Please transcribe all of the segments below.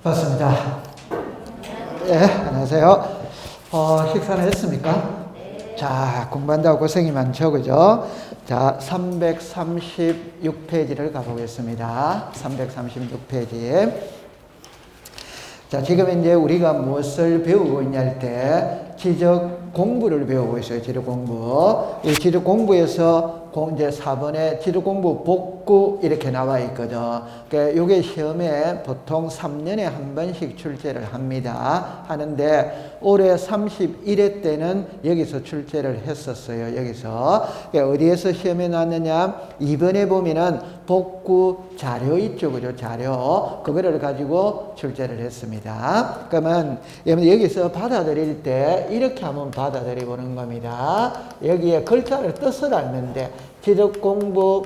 반갑습니다. 네, 안녕하세요. 식사는 했습니까? 자, 공부한다고 고생이 많죠, 그죠? 자, 336페이지를 가보겠습니다. 336페이지. 자, 지금 이제 우리가 무엇을 배우고 있냐 할 때, 지적 공부를 배우고 있어요, 지적 공부. 이 지적 공부에서 이제 4번에 지적 공부 복구 이렇게 나와 있거든. 그러니까 이게 시험에 보통 3년에 한 번씩 출제를 합니다. 하는데 올해 31회 때는 여기서 출제를 했었어요. 여기서. 그러니까 어디에서 시험에 나왔느냐? 2번에 보면은 복구 자료 있죠. 그죠? 자료. 그거를 가지고 출제를 했습니다. 그러면 여기서 받아들일 때 이렇게 한번 받아들여 보는 겁니다. 여기에 글자를 뜻을 알면 돼. 지적 공부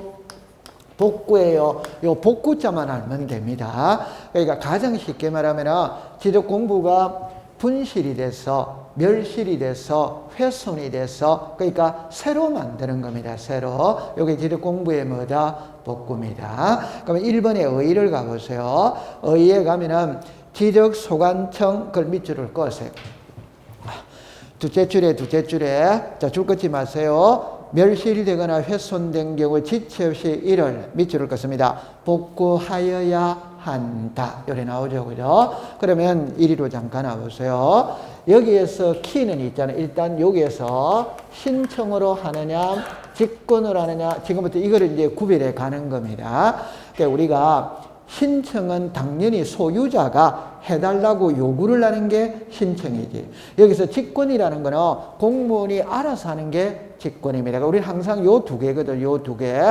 복구예요. 요 복구자만 알면 됩니다. 그러니까 가장 쉽게 말하면 지적 공부가 분실이 돼서 멸실이 돼서 훼손이 돼서 그러니까 새로 만드는 겁니다. 새로. 여기 지적 공부의 뭐다? 복구입니다. 그러면 1번의 의의를 가보세요. 의의에 가면은 지적 소관청 그걸 밑줄을 꺼세요. 둘째 줄에 자, 줄 긋지 마세요. 멸실되거나 훼손된 경우 지체 없이 이를 밑줄을 긋습니다. 복구하여야 한다. 이렇게 나오죠. 그죠? 그러면 이리로 잠깐 와보세요. 여기에서 키는 있잖아요. 일단 여기에서 신청으로 하느냐, 직권으로 하느냐, 지금부터 이거를 이제 구별해 가는 겁니다. 그러니까 우리가 신청은 당연히 소유자가 해달라고 요구를 하는 게 신청이지. 여기서 직권이라는 거는 공무원이 알아서 하는 게 직권입니다. 우리는 항상 요 두 개거든, 요 두 개.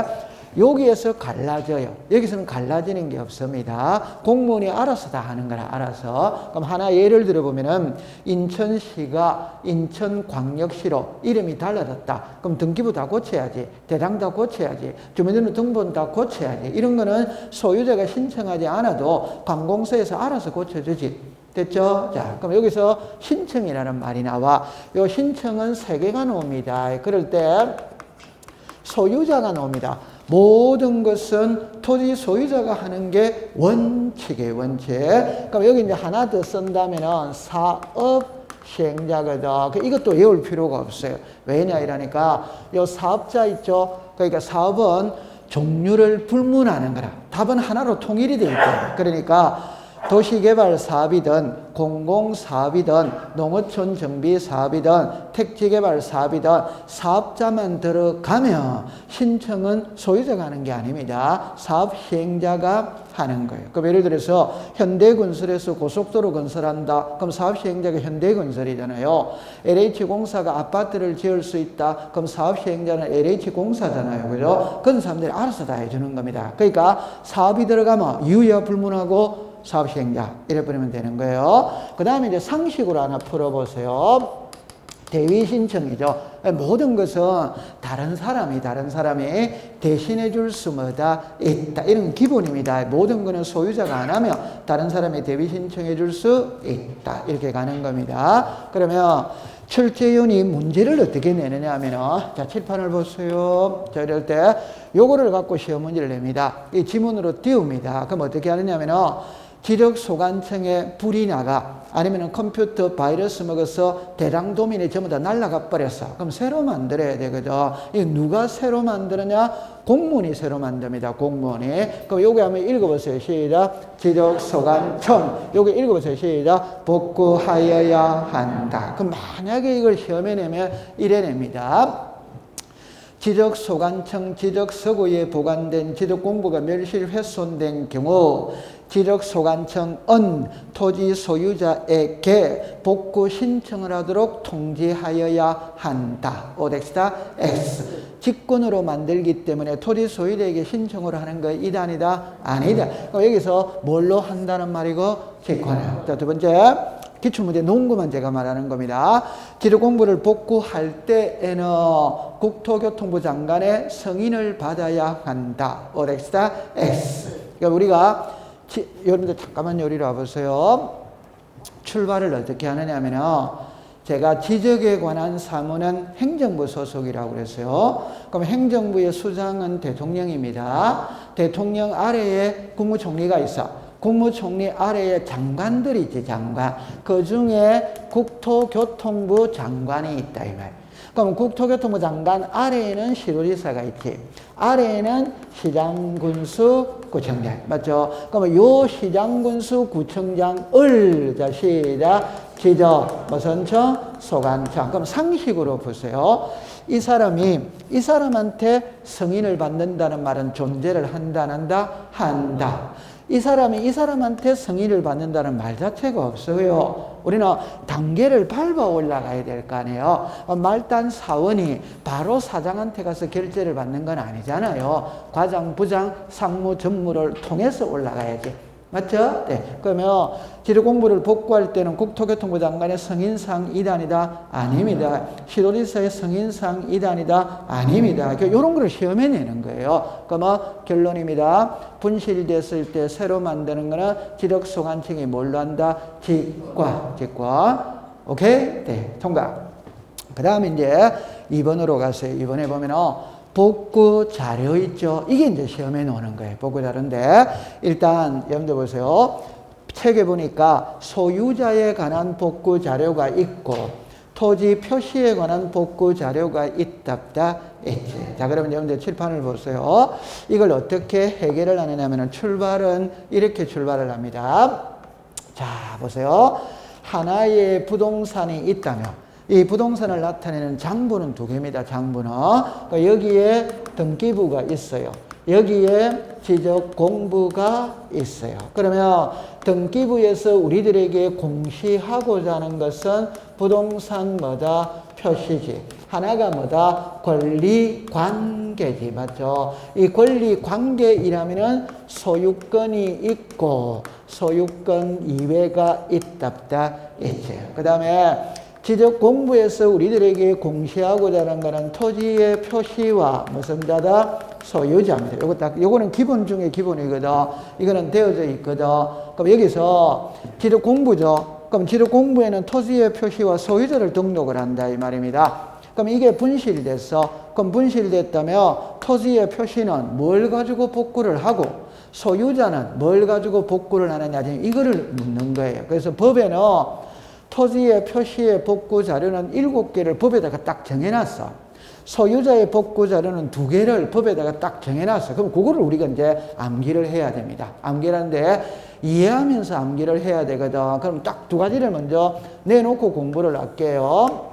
여기에서 갈라져요. 여기서는 갈라지는 게 없습니다. 공무원이 알아서 다 하는 거라, 알아서. 그럼 하나 예를 들어보면은, 인천시가 인천광역시로 이름이 달라졌다. 그럼 등기부 다 고쳐야지. 대장 다 고쳐야지. 주민등록 등본 다 고쳐야지. 이런 거는 소유자가 신청하지 않아도 관공서에서 알아서 고쳐주지. 됐죠? 자, 그럼 여기서 신청이라는 말이 나와. 요 신청은 세 개가 나옵니다. 그럴 때 소유자가 나옵니다. 모든 것은 토지 소유자가 하는 게 원칙이에요, 원칙. 그럼 여기 이제 하나 더 쓴다면은 사업 시행자거든. 이것도 외울 필요가 없어요. 왜냐 이러니까 요 사업자 있죠? 그러니까 사업은 종류를 불문하는 거라. 답은 하나로 통일이 돼 있다. 그러니까 도시개발 사업이든 공공사업이든 농어촌 정비 사업이든 택지개발 사업이든 사업자만 들어가면 신청은 소유자가 하는 게 아닙니다. 사업 시행자가 하는 거예요. 그럼 예를 들어서 현대건설에서 고속도로 건설한다. 그럼 사업 시행자가 현대건설이잖아요. LH공사가 아파트를 지을 수 있다. 그럼 사업 시행자는 LH공사잖아요. 그죠? 그런 사람들이 알아서 다 해주는 겁니다. 그러니까 사업이 들어가면 유효 불문하고 사업 시행자 이래 버리면 되는 거예요. 그 다음에 이제 상식으로 하나 풀어보세요. 대위 신청이죠. 모든 것은 다른 사람이 대신해 줄 수 뭐다 있다. 이런 기본입니다. 모든 것은 소유자가 안 하면 다른 사람이 대위 신청해 줄 수 있다. 이렇게 가는 겁니다. 그러면 출제위원이 문제를 어떻게 내느냐 하면은, 자, 칠판을 보세요. 자, 이럴 때 요거를 갖고 시험 문제를 냅니다. 이 지문으로 띄웁니다. 그럼 어떻게 하느냐 하면은, 지적 소관청에 불이 나가 아니면 컴퓨터 바이러스 먹어서 대량 도면이 전부 다 날아가 버렸어. 그럼 새로 만들어야 되거든. 이 누가 새로 만드느냐? 공무원이 새로 만듭니다. 공무원이. 그럼 요거 한번 읽어보세요. 시작. 지적 소관청. 요거 읽어보세요. 시작. 복구하여야 한다. 그럼 만약에 이걸 시험에 내면 이래 냅니다. 지적 소관청 지적 서고에 보관된 지적 공부가 멸실 훼손된 경우 지적 소관청은 토지 소유자에게 복구 신청을 하도록 통지하여야 한다. 오덱스다 X. 직권으로 만들기 때문에 토지 소유자에게 신청을 하는 거 이다 아니다? 아니다. 그럼 여기서 뭘로 한다는 말이고? 직권이에요. 자, 두 번째. 기출문제 농구만 제가 말하는 겁니다. 지적 공부를 복구할 때에는 국토교통부 장관의 승인을 받아야 한다. 오덱스다 X. 그러니까 우리가 여러분들 잠깐만 여기로 와보세요. 출발을 어떻게 하느냐 하면은 제가 지적에 관한 사무는 행정부 소속이라고 그랬어요. 그럼 행정부의 수장은 대통령입니다. 대통령 아래에 국무총리가 있어. 국무총리 아래에 장관들이 있지, 장관. 그 중에 국토교통부 장관이 있다, 이 말. 그럼 국토교통부 장관 아래에는 시도지사가 있지. 아래에는 시장, 군수, 구청장. 맞죠? 그러면 요 시장, 군수, 구청장을, 자, 시작, 지적, 무슨 청? 소관청. 그럼 상식으로 보세요. 이 사람한테 승인을 받는다는 말은 존재를 한다, 안 한다? 한다. 이 사람한테 승인을 받는다는 말 자체가 없어요. 우리는 단계를 밟아 올라가야 될 거 아니에요. 말단 사원이 바로 사장한테 가서 결재를 받는 건 아니잖아요. 과장, 부장, 상무, 전무를 통해서 올라가야지. 맞죠? 네. 그러면 지도공부를 복구할 때는 국토교통부 장관의 승인상 2단이다? 아닙니다. 시도지사의 승인상 2단이다? 아닙니다. 이런 걸 시험에 내는 거예요. 그러면 결론입니다. 분실됐을 때 새로 만드는 거는 지적소관청이 뭘로 한다? 직과. 오케이? 네. 통과. 그 다음에 이제 2번으로 가세요. 2번에 보면은 복구 자료 있죠. 이게 이제 시험에 나오는 거예요. 복구 자료인데 일단 여러분들 보세요. 책에 보니까 소유자에 관한 복구 자료가 있고 토지 표시에 관한 복구 자료가 있답다 있지. 자, 그러면 여러분들 칠판을 보세요. 이걸 어떻게 해결을 하느냐면 출발은 이렇게 출발을 합니다. 자, 보세요. 하나의 부동산이 있다면 이 부동산을 나타내는 장부는 두 개입니다. 장부는. 그러니까 여기에 등기부가 있어요. 여기에 지적공부가 있어요. 그러면 등기부에서 우리들에게 공시하고자 하는 것은 부동산 뭐다? 표시지. 하나가 뭐다? 권리관계지. 맞죠? 이 권리관계이라면은 소유권이 있고 소유권 이외가 있답다. 있지. 그 다음에 지적공부에서 우리들에게 공시하고자 하는 것은 토지의 표시와 무슨 자다? 소유자입니다. 요거는 기본 중에 기본이거든. 이거는 되어져 있거든. 그럼 여기서 지적공부죠. 그럼 지적공부에는 토지의 표시와 소유자를 등록을 한다 이 말입니다. 그럼 이게 분실됐어. 그럼 분실됐다면 토지의 표시는 뭘 가지고 복구를 하고 소유자는 뭘 가지고 복구를 하느냐 이거를 묻는 거예요. 그래서 법에는 토지의 표시의 복구 자료는 7개를 법에다가 딱 정해놨어. 소유자의 복구 자료는 2개를 법에다가 딱 정해놨어. 그럼 그거를 우리가 이제 암기를 해야 됩니다. 암기를 하는데 이해하면서 암기를 해야 되거든. 그럼 딱 2가지를 먼저 내놓고 공부를 할게요.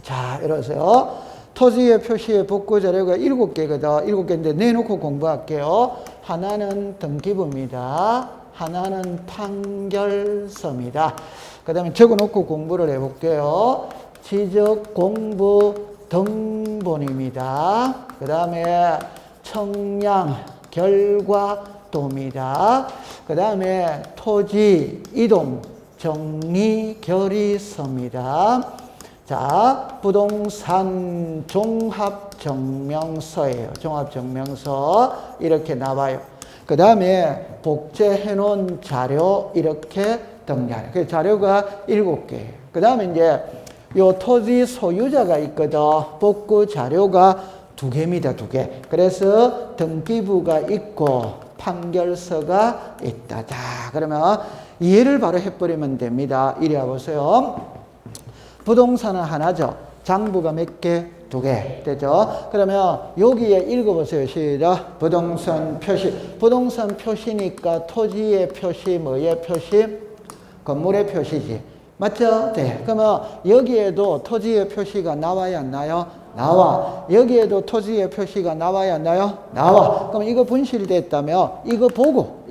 자, 이러세요. 토지의 표시의 복구 자료가 7개거든. 7개인데 내놓고 공부할게요. 하나는 등기부입니다. 하나는 판결서입니다. 그 다음에 적어놓고 공부를 해볼게요. 지적공부 등본입니다. 그 다음에 청량 결과도입니다. 그 다음에 토지 이동 정리 결의서입니다. 자, 부동산 종합증명서예요. 종합증명서 이렇게 나와요. 그 다음에 복제해 놓은 자료 이렇게 등장. 그 자료가 7개. 그 다음에 이제 요 토지 소유자가 있거든. 복구 자료가 2개입니다. 2개. 그래서 등기부가 있고 판결서가 있다. 자, 그러면 이해를 바로 해버리면 됩니다. 이리 와보세요. 부동산은 하나죠. 장부가 몇 개? 2개. 되죠? 그러면 여기에 읽어보세요. 시작. 부동산 표시. 부동산 표시니까 토지의 표시, 뭐의 표시? 건물의 표시지. 맞죠? 네. 그러면 여기에도 토지의 표시가 나와야 안 나요? 나와. 여기에도 토지의 표시가 나와야 안 나요? 나와. 그럼 이거 분실됐다면 이거 보고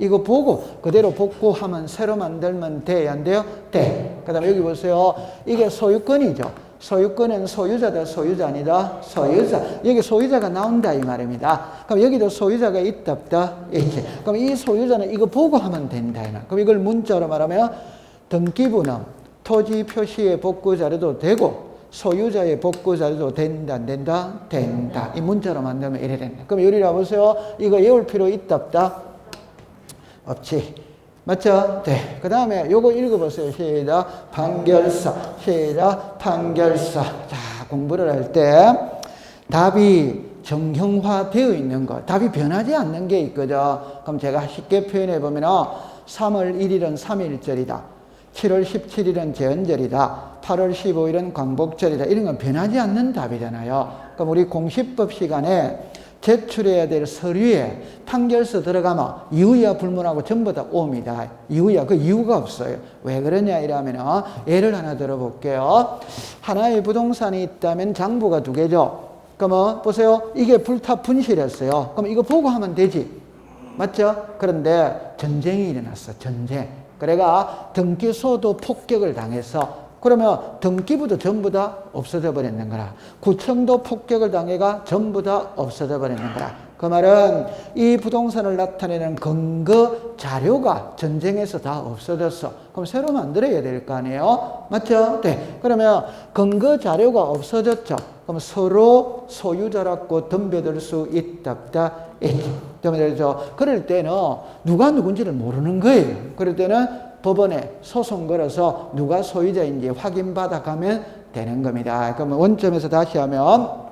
그대로 복구하면 새로 만들면 돼? 안 돼요? 돼. 그 다음에 여기 보세요. 이게 소유권이죠. 소유권은 소유자다, 소유자 아니다? 소유자. 여기 소유자가 나온다 이 말입니다. 그럼 여기도 소유자가 있답다? 있지. 그럼 이 소유자는 이거 보고 하면 된다. 그럼 이걸 문자로 말하면 등기부는 토지 표시의 복구 자료도 되고 소유자의 복구 자료도 된다, 안 된다? 된다. 이 문자로 만들면 이래 된다. 그럼 여기 와보세요. 이거 외울 필요 있답다? 없지. 맞죠? 네. 그 다음에 요거 읽어보세요. 시작. 판결서. 시작. 판결서. 자, 공부를 할 때 답이 정형화되어 있는 거. 답이 변하지 않는 게 있거든. 그럼 제가 쉽게 표현해 보면 3월 1일은 3.1절이다. 7월 17일은 제헌절이다. 8월 15일은 광복절이다. 이런 건 변하지 않는 답이잖아요. 그럼 우리 공시법 시간에 제출해야 될 서류에 판결서 들어가면 이유야 불문하고 전부 다 옵니다. 이유야, 그 이유가 없어요. 왜 그러냐 이러면 예를 하나 들어볼게요. 하나의 부동산이 있다면 장부가 2개죠. 그러면 보세요. 이게 불타 분실했어요. 그럼 이거 보고 하면 되지. 맞죠? 그런데 전쟁이 일어났어. 전쟁. 그래가 등기소도 폭격을 당해서 그러면 등기부도 전부 다 없어져 버렸는 거라. 구청도 폭격을 당해가 전부 다 없어져 버렸는 거라. 그 말은 이 부동산을 나타내는 근거 자료가 전쟁에서 다 없어졌어. 그럼 새로 만들어야 될 거 아니에요? 맞죠? 네. 그러면 근거 자료가 없어졌죠. 그럼 서로 소유자라고 덤벼들 수 있다. 그럴 때는 누가 누군지를 모르는 거예요. 그럴 때는 법원에 소송 걸어서 누가 소유자인지 확인받아 가면 되는 겁니다. 그러면 원점에서 다시 하면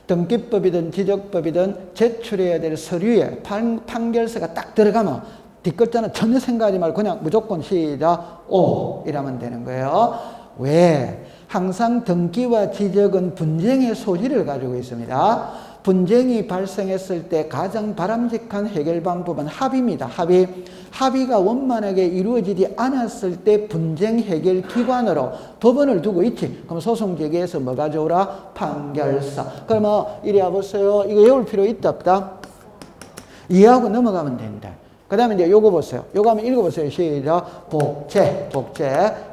등기법이든 지적법이든 제출해야 될 서류에 판결서가 딱 들어가면 뒷글자는 전혀 생각하지 말고 그냥 무조건 시작 오 이러면 되는 거예요. 왜? 항상 등기와 지적은 분쟁의 소지를 가지고 있습니다. 분쟁이 발생했을 때 가장 바람직한 해결 방법은 합의입니다. 합의가 원만하게 이루어지지 않았을 때 분쟁 해결 기관으로 법원을 두고 있지. 그럼 소송 제기해서 뭐 가져오라? 판결서. 그러면 이리 와보세요. 이거 외울 필요 있다 없다? 이해하고 넘어가면 된다. 그 다음에 이제 요거 보세요. 요거 한번 읽어보세요. 시작. 복제.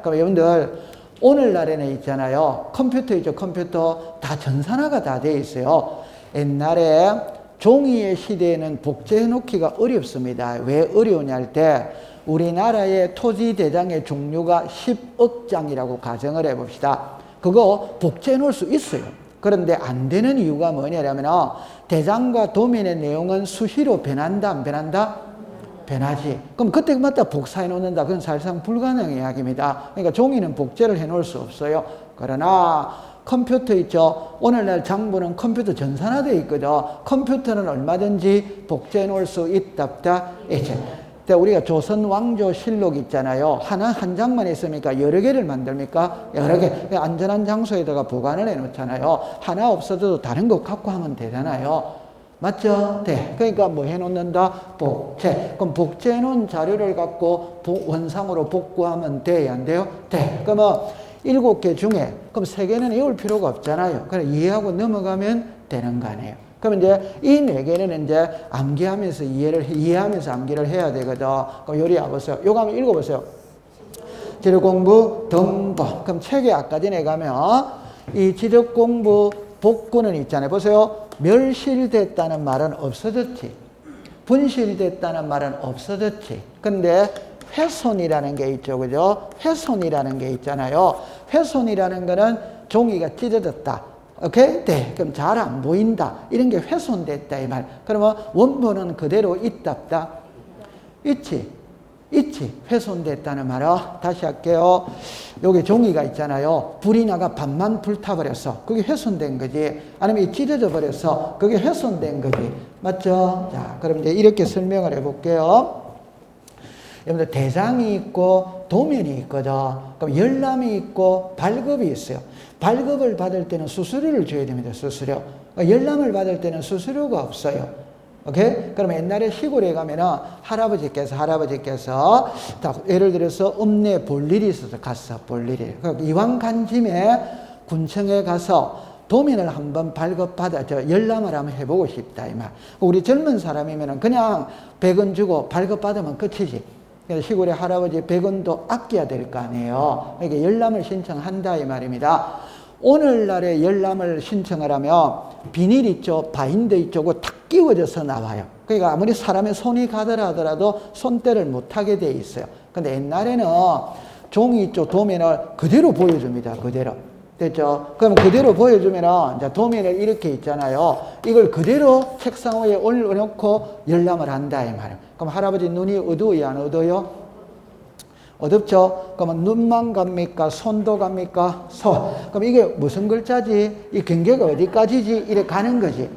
그럼 여러분들 오늘날에는 있잖아요. 컴퓨터 있죠. 컴퓨터 다 전산화가 다 돼 있어요. 옛날에 종이의 시대에는 복제해 놓기가 어렵습니다. 왜 어려우냐 할 때 우리나라의 토지 대장의 종류가 10억 장이라고 가정을 해봅시다. 그거 복제해 놓을 수 있어요. 그런데 안 되는 이유가 뭐냐면 대장과 도면의 내용은 수시로 변한다 안 변한다? 변하지. 그럼 그때마다 복사해 놓는다. 그건 사실상 불가능한 이야기입니다. 그러니까 종이는 복제를 해 놓을 수 없어요. 그러나 컴퓨터 있죠. 오늘날 장부는 컴퓨터 전산화되어 있거든. 컴퓨터는 얼마든지 복제해 놓을 수 있다. 우리가 조선 왕조 실록 있잖아요. 한 장만 있으니까 여러 개를 만듭니까? 여러 개. 안전한 장소에다가 보관을 해 놓잖아요. 하나 없어도 다른 거 갖고 하면 되잖아요. 맞죠? 네. 그러니까 뭐 해 놓는다? 복제. 그럼 복제해 놓은 자료를 갖고 원상으로 복구하면 돼? 안 돼요? 네. 그러면 7개 중에 그럼 3개는 외울 필요가 없잖아요. 그래 이해하고 넘어가면 되는 거 아니에요. 그럼 이제 이 4개는 이제 암기하면서 이해하면서 암기를 해야 되거든. 그럼 요리 와보세요. 요거 한번 읽어보세요. 지적 공부 등본. 그럼 책에 아까 전에 가면 이 지적 공부 복구는 있잖아요. 보세요. 멸실됐다는 말은 없어졌지. 분실됐다는 말은 없어졌지. 근데 훼손이라는 게 있죠. 그죠? 훼손이라는 게 있잖아요. 훼손이라는 거는 종이가 찢어졌다. 오케이? 네. 그럼 잘 안 보인다. 이런 게 훼손됐다. 이 말. 그러면 원본은 그대로 있다. 없다? 있지. 훼손됐다는 말은 다시 할게요. 여기 종이가 있잖아요. 불이 나가 반만 불타버렸어. 그게 훼손된 거지. 아니면 찢어져 버렸어. 그게 훼손된 거지. 맞죠? 자, 그럼 이제 이렇게 설명을 해볼게요. 여러분들 대장이 있고 도면이 있거든. 그럼 열람이 있고 발급이 있어요. 발급을 받을 때는 수수료를 줘야 됩니다. 수수료. 열람을 받을 때는 수수료가 없어요. 오케이? 그러면 옛날에 시골에 가면은 할아버지께서 예를 들어서 읍내 볼 일이 있어서 갔어. 볼 일이. 이왕 간 김에 군청에 가서 도면을 한번 발급받아 열람을 한번 해보고 싶다 이 말. 우리 젊은 사람이면은 그냥 100원 주고 발급받으면 끝이지. 그래서 시골에 할아버지 100원도 아껴야 될 거 아니에요. 그러니까 열람을 신청한다 이 말입니다. 오늘날에 열람을 신청을 하면 비닐 있죠, 바인더 있죠, 그거 탁 끼워져서 나와요. 그러니까 아무리 사람의 손이 가더라 하더라도 손대를 못하게 돼 있어요. 근데 옛날에는 종이 있죠, 도면을 그대로 보여줍니다. 그대로. 됐죠? 그럼 그대로 보여주면은 이제 도면을 이렇게 있잖아요. 이걸 그대로 책상 위에 올려놓고 열람을 한다 이 말이에요. 그럼 할아버지 눈이 어두워요, 안 어두워요? 어둡죠? 그러면 눈만 갑니까? 손도 갑니까? 그럼 이게 무슨 글자지? 이 경계가 어디까지지? 이래 가는 거지.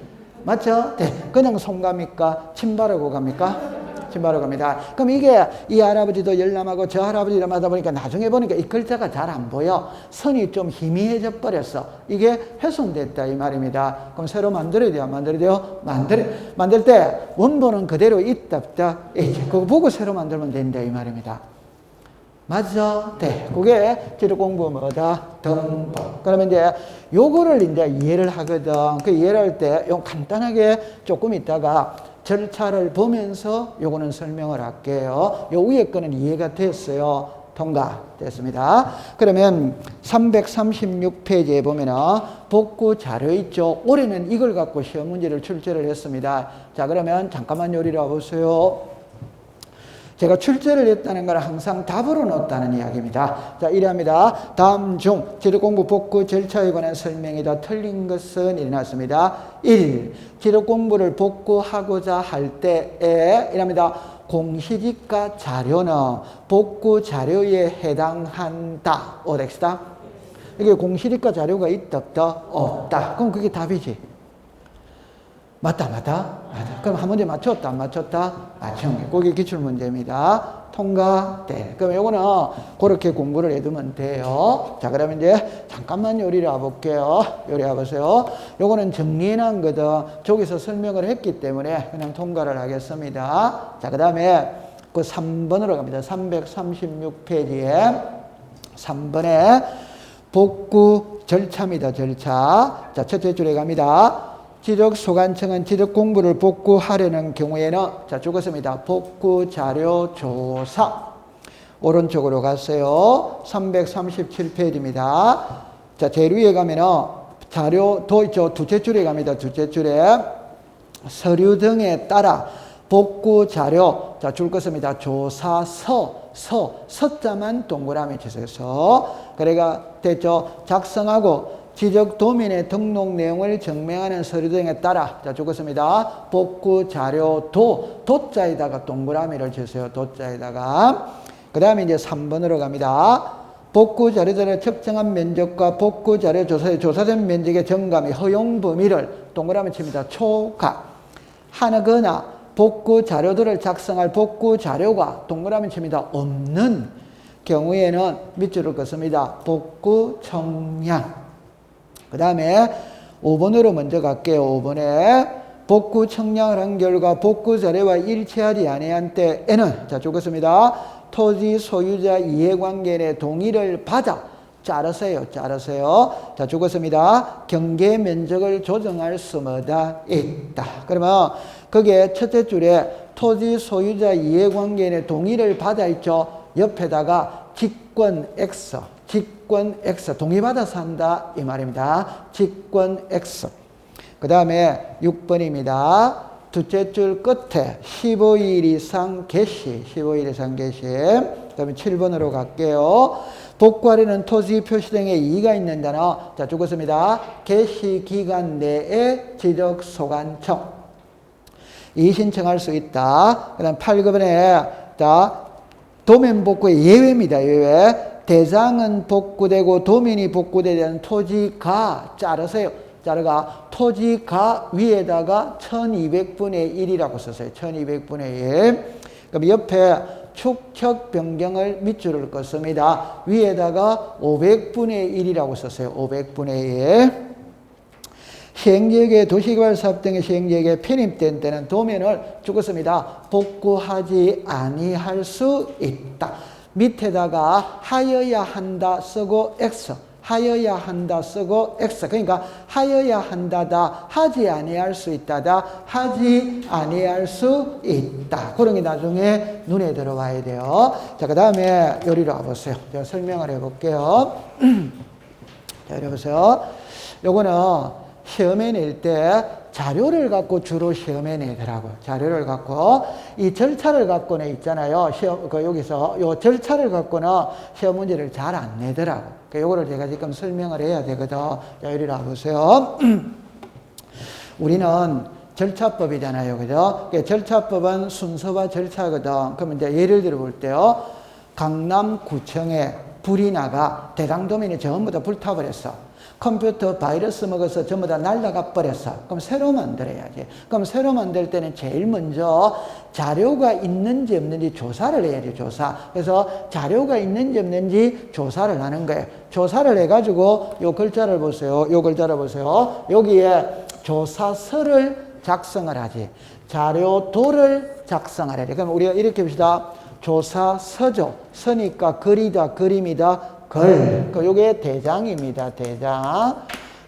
맞죠? 네. 그냥 손 갑니까? 침 바르고 갑니까? 지금 바로 갑니다. 그럼 이게 이 할아버지도 열남하고 저 할아버지 열남하다 보니까 나중에 보니까 이 글자가 잘 안 보여. 선이 좀 희미해져 버렸어. 이게 훼손됐다 이 말입니다. 그럼 새로 만들어야 돼요? 안 만들어야 돼요? 만들 때 원본은 그대로 있다 없다? 그거 보고 새로 만들면 된다 이 말입니다. 맞죠? 네. 그게 지력 공부 뭐다? 등본. 그러면 이제 요거를 이제 이해를 하거든. 그 이해를 할 때 요 간단하게 조금 있다가 절차를 보면서 요거는 설명을 할게요. 요 위에 거는 이해가 됐어요. 통과됐습니다. 그러면 336페이지에 보면은 복구 자료 있죠. 올해는 이걸 갖고 시험 문제를 출제를 했습니다. 자, 그러면 잠깐만 요리를 와보세요. 제가 출제를 했다는 걸 항상 답으로 넣었다는 이야기입니다. 자, 이래합니다. 다음 중 지력공부 복구 절차에 관한 설명이다. 틀린 것은 일어났습니다. 1. 지력공부를 복구하고자 할 때에 이랍니다. 공시지가 자료는 복구 자료에 해당한다. 오렉스다. 이게 공시지가 자료가 있다 없다? 없다. 그럼 그게 답이지. 맞다. 그럼 한 문제 맞췄다, 안 맞췄다? 맞춘 게. 그게 기출문제입니다. 통과? 네. 그럼 요거는 그렇게 공부를 해두면 돼요. 자, 그러면 이제 잠깐만 요리를 와볼게요. 요리 와보세요. 요거는 정리해놓은 거든. 저기서 설명을 했기 때문에 그냥 통과를 하겠습니다. 자, 그 다음에 그 3번으로 갑니다. 336페이지에 3번에 복구 절차입니다. 절차. 자, 첫째 줄에 갑니다. 지적소관청은 지적공부를 복구하려는 경우에는 자 죽었습니다. 복구자료조사 오른쪽으로 갔어요. 337페이지입니다. 자 제일 위에 가면은 자료 도 있죠. 둘째 줄에 갑니다. 둘째 줄에 서류 등에 따라 복구자료 자 줄 것입니다. 서자만 동그라미 치세요. 그래가 됐죠. 작성하고 지적도민의 등록 내용을 증명하는 서류 등에 따라 자 적었습니다. 복구자료 도자에다가 동그라미를 주세요. 도자에다가 그 다음에 이제 3번으로 갑니다. 복구자료들의 측정한 면적과 복구자료 조사된 면적의 정감이 허용 범위를 동그라미 칩니다. 하거나 복구자료들을 작성할 복구자료가 동그라미 칩니다. 없는 경우에는 밑줄을 긋습니다. 복구청량 그 다음에 5번으로 먼저 갈게요. 5번에 복구 청량을 한 결과 복구 자료와 일치하지 아니한 때에는 자 적었습니다. 토지 소유자 이해관계 내 동의를 받아 자르세요. 자 적었습니다. 경계 면적을 조정할 수마다 있다. 그러면 거기에 첫째 줄에 토지 소유자 이해관계 내 동의를 받아 있죠. 옆에다가 직권 X 동의받아서 한다 이 말입니다. 직권 X 그 다음에 6번입니다. 둘째 줄 끝에 15일 이상 개시 그 다음에 7번으로 갈게요. 복구하려는 토지 표시 등에 이의가 있는 단어 자 죽었습니다. 개시기간 내에 지적소관청 이의 신청할 수 있다. 그 다음 8번에 자 도면 복구의 예외입니다. 예외 대상은 복구되고 도면이 복구되는 토지가 자르세요. 자르가 토지가 위에다가 1200분의 1이라고 썼어요. 1200분의 1. 그럼 옆에 축척 변경을 밑줄을 긋습니다. 위에다가 500분의 1이라고 썼어요. 500분의 1. 시행지역의 도시개발사업 등의 시행지역에 편입된 때는 도면을 죽었습니다. 복구하지 아니할 수 있다. 밑에다가 하여야 한다 쓰고 X 하여야 한다 쓰고 X 그러니까 하여야 한다다 하지 아니할 수 있다다 하지 아니할 수 있다. 그런 게 나중에 눈에 들어와야 돼요. 자, 그 다음에 요리로 와보세요. 제가 설명을 해볼게요. 자, 이리 보세요. 요거는 시험에 낼 때 자료를 갖고 주로 시험에 내더라고요. 자료를 갖고 이 절차를 갖고는 있잖아요. 시험 여기서 요 절차를 갖고는 시험 문제를 잘 안 내더라고. 요거를 제가 지금 설명을 해야 되거든. 자, 이리 와보세요. 우리는 절차법이잖아요. 그죠? 절차법은 순서와 절차거든. 그러면 이제 예를 들어 볼 때요. 강남구청에 불이 나가 대장도민이 전부 다 불타버렸어. 컴퓨터 바이러스 먹어서 전부 다 날아가 버렸어. 그럼 새로 만들어야지. 그럼 새로 만들 때는 제일 먼저 자료가 있는지 없는지 조사를 해야지, 조사. 그래서 자료가 있는지 없는지 조사를 하는 거예요. 조사를 해가지고 요 글자를 보세요. 요 글자를 보세요. 여기에 조사서를 작성을 하지. 자료도를 작성하래. 그럼 우리가 이렇게 봅시다. 조사서죠. 서니까 글이다, 그림이다. 요게 대장입니다. 대장.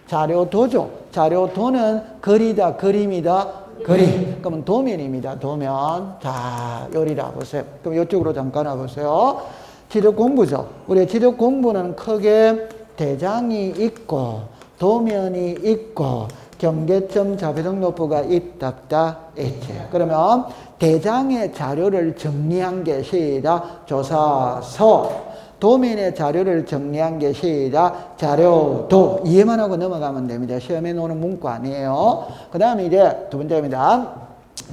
자료도죠. 자료도는 글이다, 그림이다. 그림. 그러면 도면입니다. 도면. 자, 요리라 보세요. 그럼 이쪽으로 잠깐 와보세요. 지적 공부죠. 우리 지적 공부는 크게 대장이 있고, 도면이 있고, 경계점 자료등록부가 있다, 있지. 그러면 대장의 자료를 정리한 게 시작. 조사서. 도면의 자료를 정리한 게 시작. 자료도. 이해만 하고 넘어가면 됩니다. 시험에 나오는 문구 아니에요. 그 다음에 이제 두 번째입니다.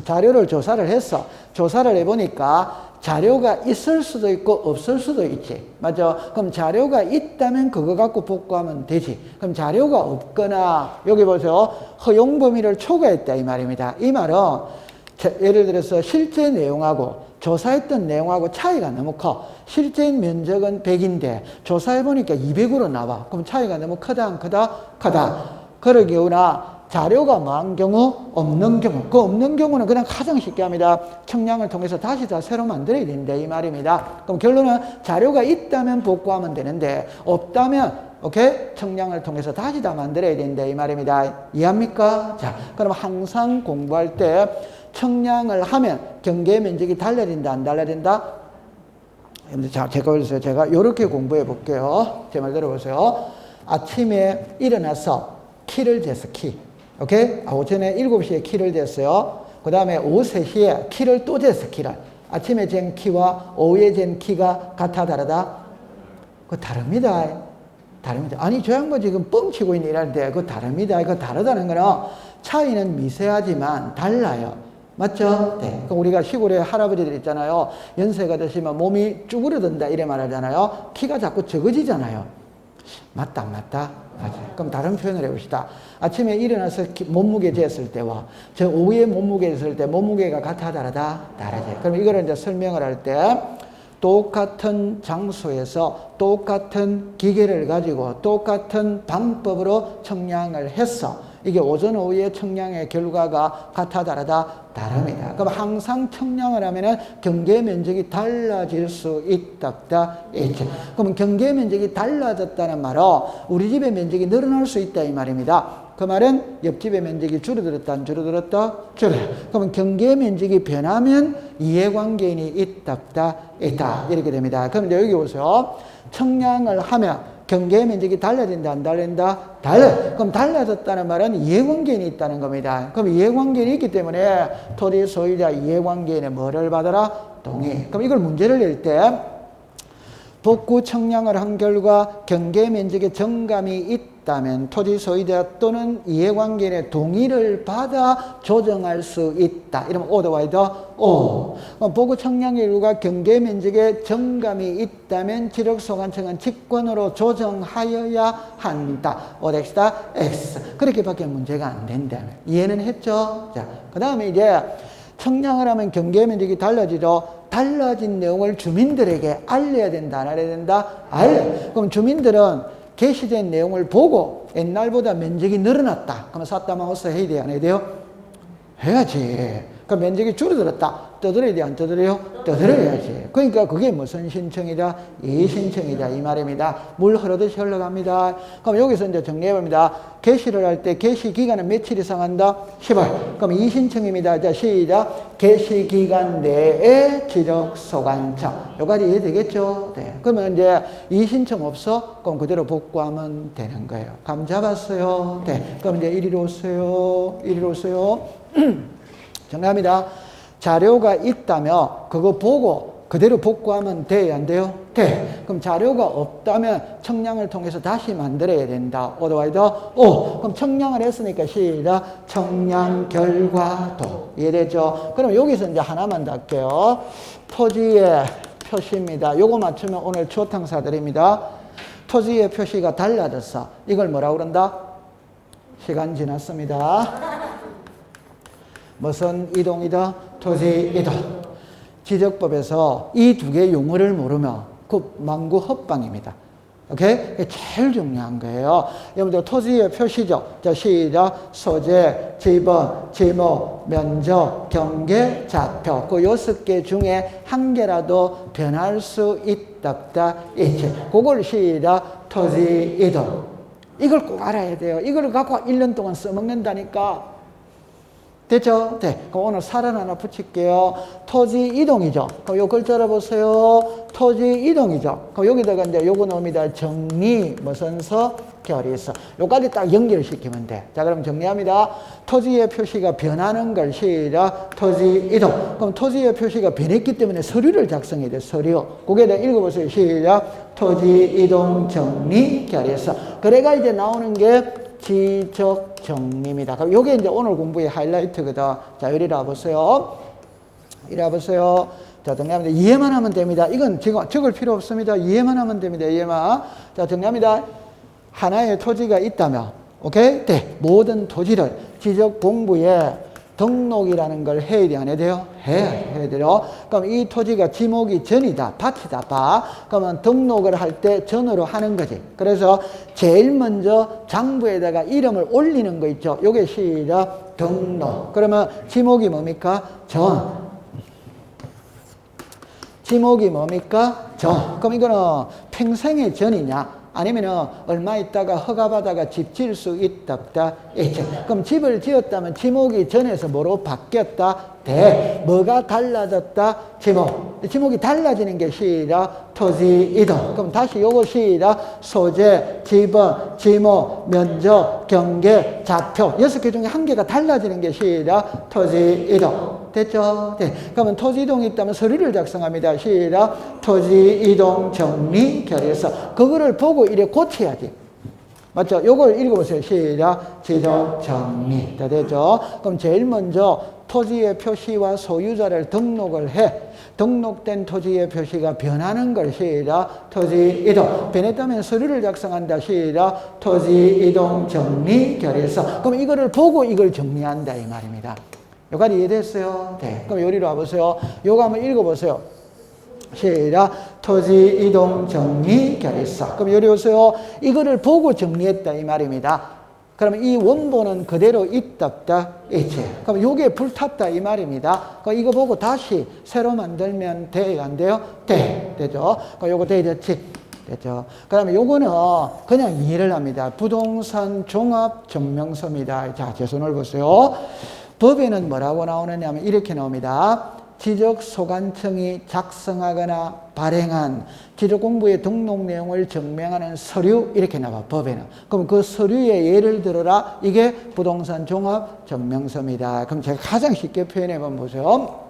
자료를 조사를 했어. 조사를 해보니까 자료가 있을 수도 있고 없을 수도 있지. 맞죠? 그럼 자료가 있다면 그거 갖고 복구하면 되지. 그럼 자료가 없거나, 여기 보세요. 허용 범위를 초과했다 이 말입니다. 이 말은 예를 들어서 실제 내용하고 조사했던 내용하고 차이가 너무 커. 실제 면적은 100인데 조사해보니까 200으로 나와. 그럼 차이가 너무 크다, 안 크다? 크다. 그럴 경우나 자료가 뭐한 경우? 없는 경우. 그 없는 경우는 그냥 가장 쉽게 합니다. 청량을 통해서 다시 다 새로 만들어야 된다 이 말입니다. 그럼 결론은 자료가 있다면 복구하면 되는데 없다면 오케이? 청량을 통해서 다시 다 만들어야 된다 이 말입니다. 이해합니까? 자, 그럼 항상 공부할 때 청량을 하면 경계 면적이 달라진다, 안 달라진다? 자, 제가 이렇게 공부해 볼게요. 제 말 들어보세요. 아침에 일어나서 키를 쟀어, 키. 오케이? 오전에 7시에 키를 쟀어요. 그 다음에 오후 3시에 키를 또 쟀어, 키를. 아침에 잰 키와 오후에 잰 키가 같아, 다르다? 그거 다릅니다. 다릅니다. 아니, 저 양반 지금 뻥치고 있는 일하는데 그거 다릅니다. 그거 다르다는 거는 차이는 미세하지만 달라요. 맞죠? 네. 그럼 우리가 시골에 할아버지들 있잖아요. 연세가 드시면 몸이 쭈그러든다 이래 말하잖아요. 키가 자꾸 적어지잖아요. 맞다, 안 맞다? 맞아요. 그럼 다른 표현을 해봅시다. 아침에 일어나서 몸무게 쟀을 때와 저 오후에 몸무게 쟀을 때 몸무게가 같아, 다르다? 다르죠. 그럼 이거를 이제 설명을 할 때 똑같은 장소에서 똑같은 기계를 가지고 똑같은 방법으로 청량을 했어. 이게 오전 오후의 청량의 결과가 같아, 다르다? 다릅니다. 그럼 항상 청량을 하면은 경계 면적이 달라질 수 있다. 있지. 그럼 경계 면적이 달라졌다는 말은 우리 집의 면적이 늘어날 수 있다 이 말입니다. 그 말은 옆집의 면적이 줄어들었다, 안 줄어들었다? 줄어요. 그러면 경계 면적이 변하면 이해관계인이 있다. 이렇게 됩니다. 그럼 이제 여기 보세요. 청량을 하면 경계 면적이 달라진다, 안 달라진다? 달라요. 그럼 달라졌다는 말은 이해관계인이 있다는 겁니다. 그럼 이해관계인이 있기 때문에 토지 소유자 이해관계인의 뭐를 받아라? 동의. 그럼 이걸 문제를 낼 때 복구 청량을 한 결과 경계 면적에 정감이 있다면 토지 소유자 또는 이해관계인의 동의를 받아 조정할 수 있다. 이러면 오더와이더 오. 복구 청량의 결과 경계 면적에 정감이 있다면 지력소관청은 직권으로 조정하여야 한다. 오덱스다 X. 그렇게밖에 문제가 안 된다면. 이해는 했죠? 자, 그 다음에 이제 청량을 하면 경계 면적이 달라지죠. 달라진 내용을 주민들에게 알려야 된다, 안 알려야 된다? 알려. 그럼 주민들은 게시된 내용을 보고 옛날보다 면적이 늘어났다. 그러면 샀다마우스 해야 돼요, 안 해야 돼요? 해야지. 그럼 면적이 줄어들었다. 떠들어야 돼, 안 떠들어요? 떠들어야지. 그러니까 그게 무슨 신청이다? 이의신청이다. 이 말입니다. 물 흐르듯이 흘러갑니다. 그럼 여기서 이제 정리해봅니다. 게시를 할 때 게시 기간은 며칠 이상 한다? 10월. 그럼 이의신청입니다. 자, 시작. 게시 기간 내에 지적소관청. 여기까지 이해되겠죠? 네. 그러면 이제 이의신청 없어? 그럼 그대로 복구하면 되는 거예요. 감 잡았어요? 네. 그럼 이제 이리로 오세요. 이리로 오세요. 정리합니다. 자료가 있다면 그거 보고 그대로 복구하면 돼요, 안 돼요? 돼. 그럼 자료가 없다면 청량을 통해서 다시 만들어야 된다. 오더와이더 오. 그럼 청량을 했으니까 시작. 청량 결과도. 이해되죠? 그럼 여기서 이제 하나만 더 할게요. 토지의 표시입니다. 요거 맞추면 오늘 추어탕사 드립니다. 토지의 표시가 달라졌어. 이걸 뭐라고 그런다? 시간 지났습니다. 무슨 이동이다? 토지 이동. 지적법에서 이 두 개의 용어를 모르면 그 망구 헛방입니다. 오케이? 이게 제일 중요한 거예요. 여러분들 토지의 표시죠. 자, 시작. 소재, 지번, 지목, 면적, 경계, 좌표. 그 6개 중에 한 개라도 변할 수 있다, 없다, 있지. 그걸 시작. 토지 이동. 이걸 꼭 알아야 돼요. 이걸 갖고 1년 동안 써먹는다니까. 됐죠? 네. 그럼 오늘 살은 하나 붙일게요. 토지 이동이죠. 그럼 요 글자를 보세요. 토지 이동이죠. 그럼 여기다가 이제 요거 나옵니다. 정리, 무슨 서, 결의서. 요까지 딱 연결시키면 돼. 자, 그럼 정리합니다. 토지의 표시가 변하는 걸 시작. 토지 이동. 그럼 토지의 표시가 변했기 때문에 서류를 작성해야 돼. 서류. 그게 다 읽어보세요. 시작. 토지 이동 정리 결의서. 그래가 이제 나오는 게 지적 정리입니다. 그럼 요게 이제 오늘 공부의 하이라이트거든. 자, 이리 와보세요. 이리 와보세요. 자, 정리합니다. 이해만 하면 됩니다. 이건 지금 적을 필요 없습니다. 이해만 하면 됩니다. 이해만. 자, 정리합니다. 하나의 토지가 있다면, 오케이? 네. 모든 토지를 지적 공부에 등록이라는 걸 해야 돼, 안 해야 돼요? 해야 돼요. 그럼 이 토지가 지목이 전이다, 밭이다, 밭. 그러면 등록을 할 때 전으로 하는 거지. 그래서 제일 먼저 장부에다가 이름을 올리는 거 있죠. 요게 시작, 등록. 그러면 지목이 뭡니까? 전. 지목이 뭡니까? 전. 그럼 이거는 평생의 전이냐? 아니면은 얼마 있다가 허가받아가 집 지을 수 있다, 없다, 있지. 그럼 집을 지었다면 지목이 전에서 뭐로 바뀌었다? 대. 뭐가 달라졌다? 지목. 지목이 달라지는 게 시작, 토지 이동. 그럼 다시 요거 시작, 소재, 지번, 지목, 면적, 경계, 좌표. 6개 중에 한 개가 달라지는 게 시작, 토지 이동. 됐죠? 네. 그러면 토지 이동이 있다면 서류를 작성합니다. 시작. 토지 이동 정리 결의서. 그거를 보고 이래 고쳐야지. 맞죠? 요걸 읽어보세요. 시작. 지적 정리. 다 됐죠? 그럼 제일 먼저 토지의 표시와 소유자를 등록을 해. 등록된 토지의 표시가 변하는 걸 시작. 토지 이동. 변했다면 서류를 작성한다. 시작. 토지 이동 정리 결의서. 그럼 이거를 보고 이걸 정리한다 이 말입니다. 여기까지 이해됐어요? 네. 그럼 요리로 와보세요. 요거 한번 읽어보세요. 시작. 토지 이동 정리 결의서. 그럼 요리 오세요. 이거를 보고 정리했다 이 말입니다. 그러면 이 원본은 그대로 있다, 없다, 있지. 그럼 요게 불탔다 이 말입니다. 그럼 이거 보고 다시 새로 만들면 돼요, 안 돼요? 돼. 되죠? 그럼 요거 되겠지? 됐죠? 그 다음에 요거는 그냥 이해를 합니다. 부동산 종합 증명서입니다. 자, 제 손을 보세요. 법에는 뭐라고 나오느냐면 이렇게 나옵니다. 지적소관청이 작성하거나 발행한 지적공부의 등록 내용을 증명하는 서류 이렇게 나와 법에는. 그럼 그 서류의 예를 들어라. 이게 부동산 종합증명서입니다. 그럼 제가 가장 쉽게 표현해보면 보세요.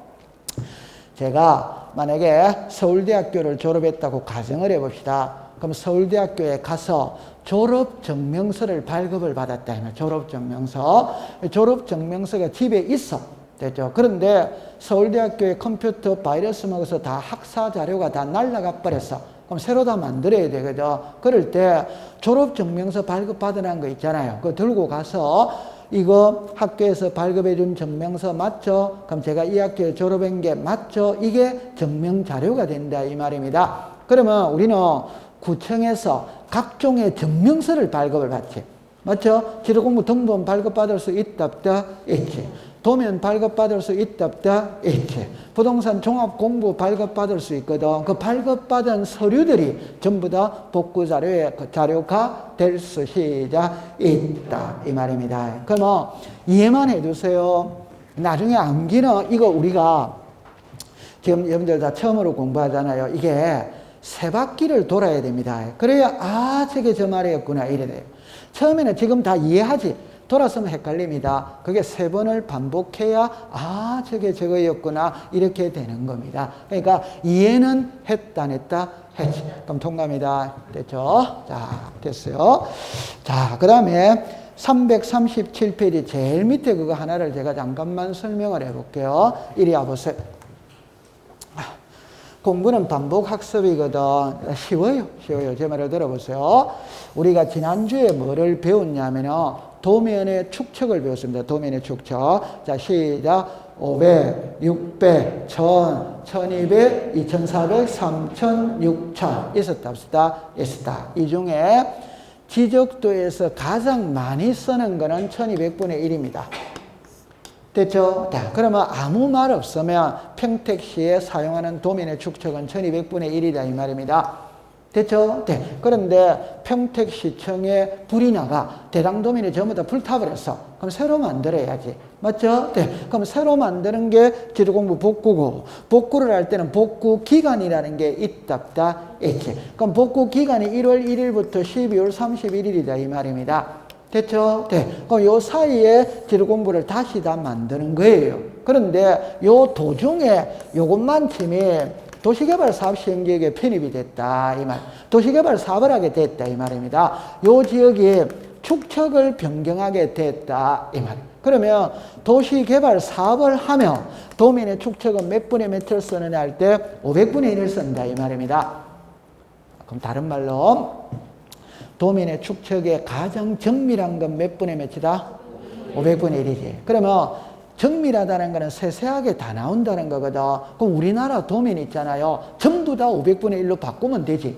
제가 만약에 서울대학교를 졸업했다고 가정을 해봅시다. 그럼 서울대학교에 가서 졸업증명서를 발급을 받았다. 졸업증명서. 졸업증명서가 집에 있어. 됐죠? 그런데 서울대학교의 컴퓨터 바이러스 먹어서 다 학사 자료가 다 날아가 버렸어. 그럼 새로 다 만들어야 되거든. 그럴 때 졸업증명서 발급받으라는 거 있잖아요. 그거 들고 가서 이거 학교에서 발급해 준 증명서 맞죠? 그럼 제가 이 학교에 졸업한 게 맞죠? 이게 증명 자료가 된다 이 말입니다. 그러면 우리는 구청에서 각종의 증명서를 발급을 받지. 맞죠? 지도공부 등본 발급받을 수 있다, 없다, 있지. 도면 발급받을 수 있다, 없다, 있지. 부동산 종합공부 발급받을 수 있거든. 그 발급받은 서류들이 전부 다 복구 자료가 될 수 시작 있다 이 말입니다. 그러면 이해만 해두세요. 나중에 암기는 이거 우리가 지금 여러분들 다 처음으로 공부하잖아요. 이게 세 바퀴를 돌아야 됩니다. 그래야 아 저게 저 말이었구나 이래 돼요. 처음에는 지금 다 이해하지. 돌아서면 헷갈립니다. 그게 3번을 반복해야 아 저게 저거였구나 이렇게 되는 겁니다. 그러니까 이해는 했다 안 했다 했지. 그럼 통과입니다. 됐죠? 자 됐어요. 자 그 다음에 337페이지 제일 밑에 그거 하나를 제가 잠깐만 설명을 해볼게요. 이리 와보세요. 공부는 반복 학습이거든. 쉬워요. 제 말을 들어보세요. 우리가 지난주에 뭐를 배웠냐면은 도면의 축척을 배웠습니다. 도면의 축척. 자, 시작. 500, 600, 1000, 1200, 2400, 3000, 6000 있었다 없었다? 있었다. 이 중에 지적도에서 가장 많이 쓰는 거는 1200분의 1입니다. 됐죠? 자, 그러면 아무 말 없으면 평택시에 사용하는 도면의 축척은 1200분의 1이다 이 말입니다. 됐죠? 네. 그런데 평택시청에 불이 나가 대당도면이 전부 다 불타버렸어. 그럼 새로 만들어야지. 맞죠? 네. 그럼 새로 만드는 게 지도공부 복구고, 복구를 할 때는 복구 기간이라는 게 있다 없다 있지. 그럼 복구 기간이 1월 1일부터 12월 31일이다 이 말입니다. 됐죠? 네. 그럼 요 사이에 지도공부를 다시 다 만드는 거예요. 그런데 요 도중에 요것만 팀이 도시개발사업 시행지역에 편입이 됐다 이 말. 도시개발 사업을 하게 됐다 이 말입니다. 요 지역이 축척을 변경하게 됐다 이 말. 그러면 도시개발 사업을 하면 도면의 축척은 몇 분의 몇을 쓰느냐 할 때 500분의 1을 쓴다 이 말입니다. 그럼 다른 말로 도면의 축척의 가장 정밀한 건 몇 분의 몇이다? 500분의 1이지. 그러면 정밀하다는 거는 세세하게 다 나온다는 거거든. 그럼 우리나라 도면 있잖아요. 전부 다 500분의 1로 바꾸면 되지.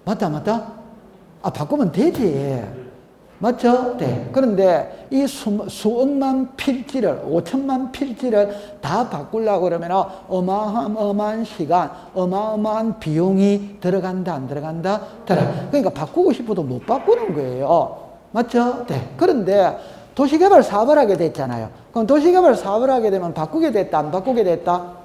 맞다? 바꾸면 되지. 맞죠? 네. 그런데 이 수억만 필지를, 5천만 필지를 다 바꾸려고 그러면 어마어마한 시간, 어마어마한 비용이 들어간다, 안 들어간다? 그러니까 바꾸고 싶어도 못 바꾸는 거예요. 맞죠? 네. 그런데 도시개발 사업을 하게 됐잖아요. 그럼 도시개발 사업을 하게 되면 바꾸게 됐다, 안 바꾸게 됐다?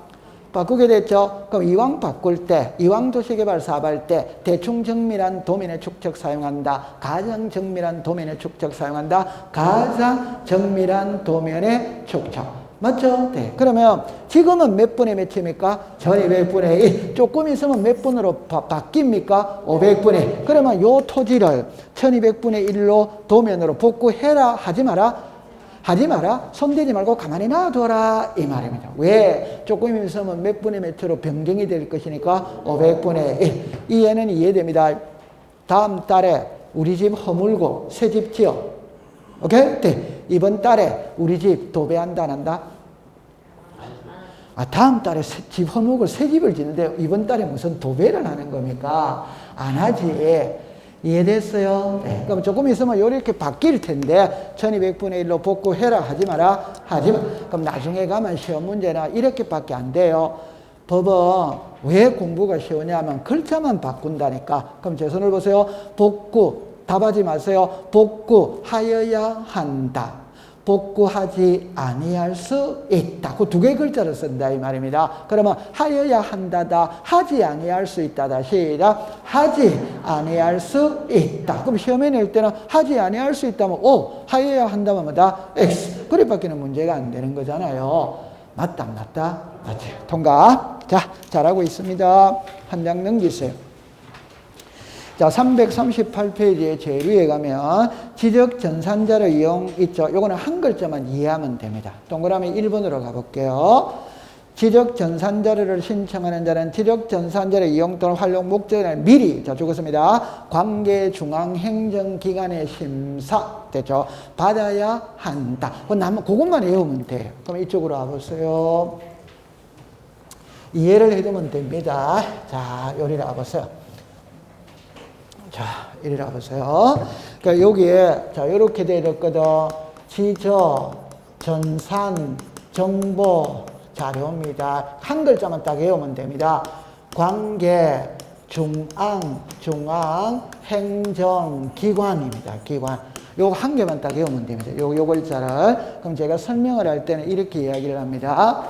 바꾸게 됐죠? 그럼 이왕 바꿀 때, 이왕 도시개발 사업할 때 대충 정밀한 도면의 축척 사용한다. 가장 정밀한 도면의 축척 사용한다. 가장 정밀한 도면의 축척. 맞죠? 네. 그러면 지금은 몇 분의 몇입니까? 1200분의 1. 조금 있으면 몇 분으로 바뀝니까? 500분의 1. 그러면 요 토지를 1200분의 1로 도면으로 복구해라, 하지 마라? 하지 마라. 손대지 말고 가만히 놔둬라 이 말입니다. 왜? 조금 있으면 몇 분의 몇으로 변경이 될 것이니까 500분의 1. 이해는 이해됩니다. 다음 달에 우리 집 허물고 새 집 지어. 오케이? 네. 이번 달에 우리 집 도배한다 안 한다? 다음 달에 집 허물고 새 집을 짓는데 이번 달에 무슨 도배를 하는 겁니까? 안 하지. 이해됐어요? 네. 그럼 조금 있으면 이렇게 바뀔 텐데 1200분의 1로 복구해라, 하지 마라? 하지 마. 그럼 나중에 가면 시험 문제는 이렇게밖에 안 돼요. 법은 왜 공부가 쉬우냐면 글자만 바꾼다니까. 그럼 제 손을 보세요. 복구, 답하지 마세요. 복구하여야 한다. 복구하지 아니할 수 있다. 그 두 개의 글자를 쓴다 이 말입니다. 그러면 하여야 한다다, 하지 아니할 수 있다다. 시작. 하지 아니할 수 있다. 그럼 시험에 낼 때는 하지 아니할 수 있다면 O, 하여야 한다면 뭐다? X. 그래밖에는 문제가 안 되는 거잖아요. 맞다, 맞다? 맞지. 통과. 자, 잘하고 있습니다. 한 장 넘기세요. 자, 338페이지에 제일 위에 가면 지적 전산자료 이용 있죠. 요거는 한 글자만 이해하면 됩니다. 동그라미 1번으로 가볼게요. 지적 전산자료를 신청하는 자는 지적 전산자료 이용 또는 활용 목적을 미리, 자, 적었습니다. 관계중앙행정기관의 심사, 됐죠? 받아야 한다. 그것만 외우면 돼요. 그럼 이쪽으로 와보세요. 이해를 해두면 됩니다. 자, 요리를 와보세요. 자, 이리 와보세요. 그러니까 여기에, 자, 이렇게 되어 있거든. 지적, 전산, 정보, 자료입니다. 한 글자만 딱 외우면 됩니다. 관계, 중앙, 행정기관입니다. 기관. 요거 한 개만 딱 외우면 됩니다. 요 글자를. 그럼 제가 설명을 할 때는 이렇게 이야기를 합니다.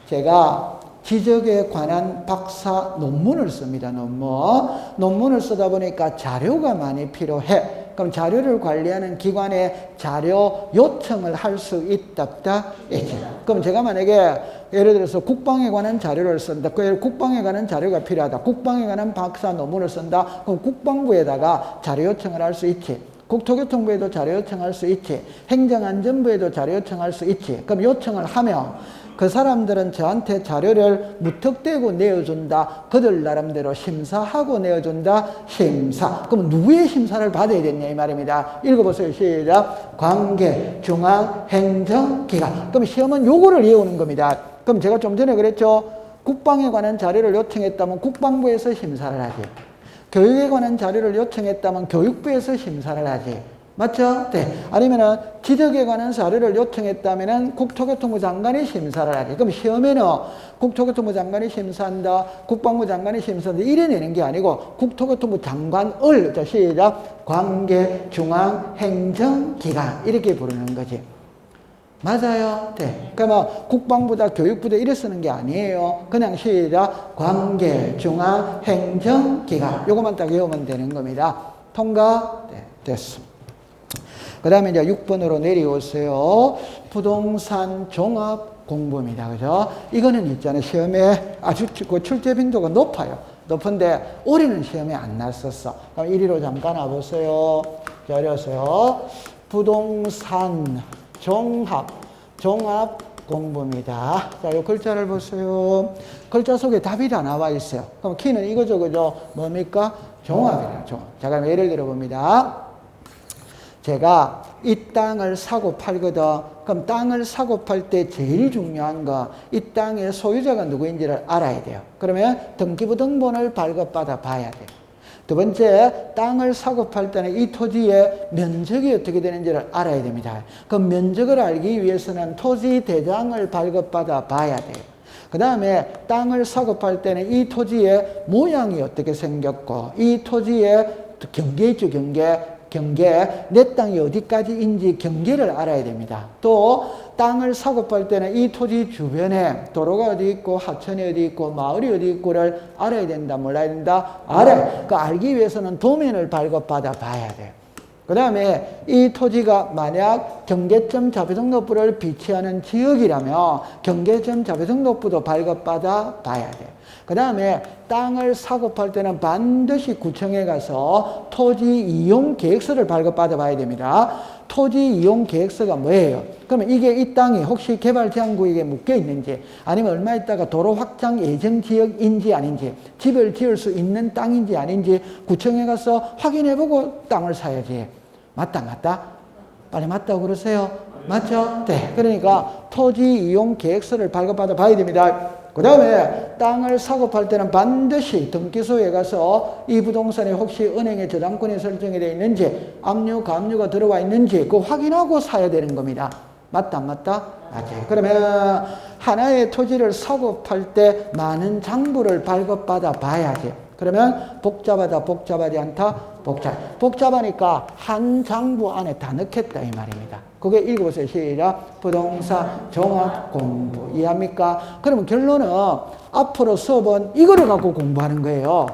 제가 지적에 관한 박사 논문을 씁니다. 논문을 쓰다 보니까 자료가 많이 필요해. 그럼 자료를 관리하는 기관에 자료 요청을 할 수 있다, 없다? 있지. 그럼 제가 만약에 예를 들어서 국방에 관한 자료를 쓴다. 그 국방에 관한 자료가 필요하다. 국방에 관한 박사 논문을 쓴다. 그럼 국방부에다가 자료 요청을 할 수 있지. 국토교통부에도 자료 요청할 수 있지. 행정안전부에도 자료 요청할 수 있지. 그럼 요청을 하면 그 사람들은 저한테 자료를 무턱대고 내어준다. 그들 나름대로 심사하고 내어준다. 심사. 그럼 누구의 심사를 받아야 되냐 이 말입니다. 읽어보세요. 시작. 관계, 중앙, 행정기관. 그럼 시험은 요거를 외우는 겁니다. 그럼 제가 좀 전에 그랬죠. 국방에 관한 자료를 요청했다면 국방부에서 심사를 하지. 교육에 관한 자료를 요청했다면 교육부에서 심사를 하지. 맞죠? 네. 아니면은 지적에 관한 자료를 요청했다면은 국토교통부 장관이 심사를 하지. 그럼 시험에는 국토교통부 장관이 심사한다, 국방부 장관이 심사한다 이래 내는 게 아니고 국토교통부 장관을 자 시작 관계 중앙 행정기관 이렇게 부르는 거지. 맞아요. 네. 그러면 국방부다 교육부다 이래 쓰는 게 아니에요. 그냥 시작 관계 중앙 행정기관 요것만 딱 외우면 되는 겁니다. 통과? 네. 됐습니다. 그 다음에 이제 6번으로 내려오세요. 부동산 종합 공부입니다. 그죠? 이거는 있잖아요. 시험에 아주 출제 빈도가 높아요. 높은데 올해는 시험에 안 났었어. 그럼 1위로 잠깐 와보세요. 자, 이러세요. 부동산 종합 공부입니다. 자, 이 글자를 보세요. 글자 속에 답이 다 나와 있어요. 그럼 키는 이거죠, 그죠? 뭡니까? 종합이에요, 종합. 자, 그럼 예를 들어 봅니다. 제가 이 땅을 사고 팔거든. 그럼 땅을 사고 팔 때 제일 중요한 거, 이 땅의 소유자가 누구인지를 알아야 돼요. 그러면 등기부 등본을 발급받아 봐야 돼요. 두 번째, 땅을 사고 팔 때는 이 토지의 면적이 어떻게 되는지를 알아야 됩니다. 그 면적을 알기 위해서는 토지 대장을 발급받아 봐야 돼요. 그 다음에 땅을 사고 팔 때는 이 토지의 모양이 어떻게 생겼고, 이 토지의 경계 있죠, 경계, 내 땅이 어디까지인지 경계를 알아야 됩니다. 또 땅을 사고 팔 때는 이 토지 주변에 도로가 어디 있고 하천이 어디 있고 마을이 어디 있고를 알아야 된다. 몰라야 된다? 알아요. 그 알기 위해서는 도면을 발급받아 봐야 돼요. 그 다음에 이 토지가 만약 경계점 자비등록부를 비치하는 지역이라면 경계점 자비등록부도 발급받아 봐야 돼요. 그 다음에 땅을 사고 팔 때는 반드시 구청에 가서 토지 이용 계획서를 발급받아 봐야 됩니다. 토지 이용 계획서가 뭐예요? 그러면 이게 이 땅이 혹시 개발제한구역에 묶여 있는지 아니면 얼마 있다가 도로 확장 예정 지역인지 아닌지 집을 지을 수 있는 땅인지 아닌지 구청에 가서 확인해보고 땅을 사야지. 맞다? 빨리 맞다고 그러세요? 맞죠? 네. 그러니까 토지 이용 계획서를 발급받아 봐야 됩니다. 그 다음에 땅을 사고 팔 때는 반드시 등기소에 가서 이 부동산이 혹시 은행에 저당권이 설정이 되어 있는지 압류, 감류가 들어와 있는지 그거 확인하고 사야 되는 겁니다. 맞다? 맞아요. 그러면 하나의 토지를 사고 팔 때 많은 장부를 발급받아 봐야지. 그러면 복잡하지 않다? 복잡하니까 한 장부 안에 다 넣겠다 이 말입니다. 그게 읽어보세요. 시작. 부동산 종합 공부. 이해합니까? 그러면 결론은 앞으로 수업은 이거를 갖고 공부하는 거예요.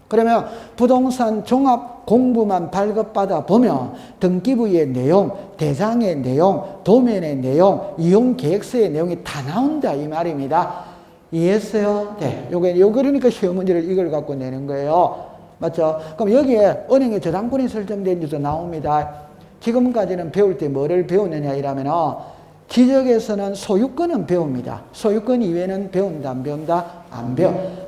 그러면 부동산 종합 공부만 발급받아 보면 등기부의 내용, 대장의 내용, 도면의 내용, 이용계획서의 내용이 다 나온다 이 말입니다. 이해했어요? 네. 요 그러니까 시험 문제를 이걸 갖고 내는 거예요. 맞죠? 그럼 여기에 은행에 저당권이 설정된지도 나옵니다. 지금까지는 배울 때 뭐를 배우느냐 이러면 지적에서는 소유권은 배웁니다. 소유권 이외에는 배운다 안 배운다?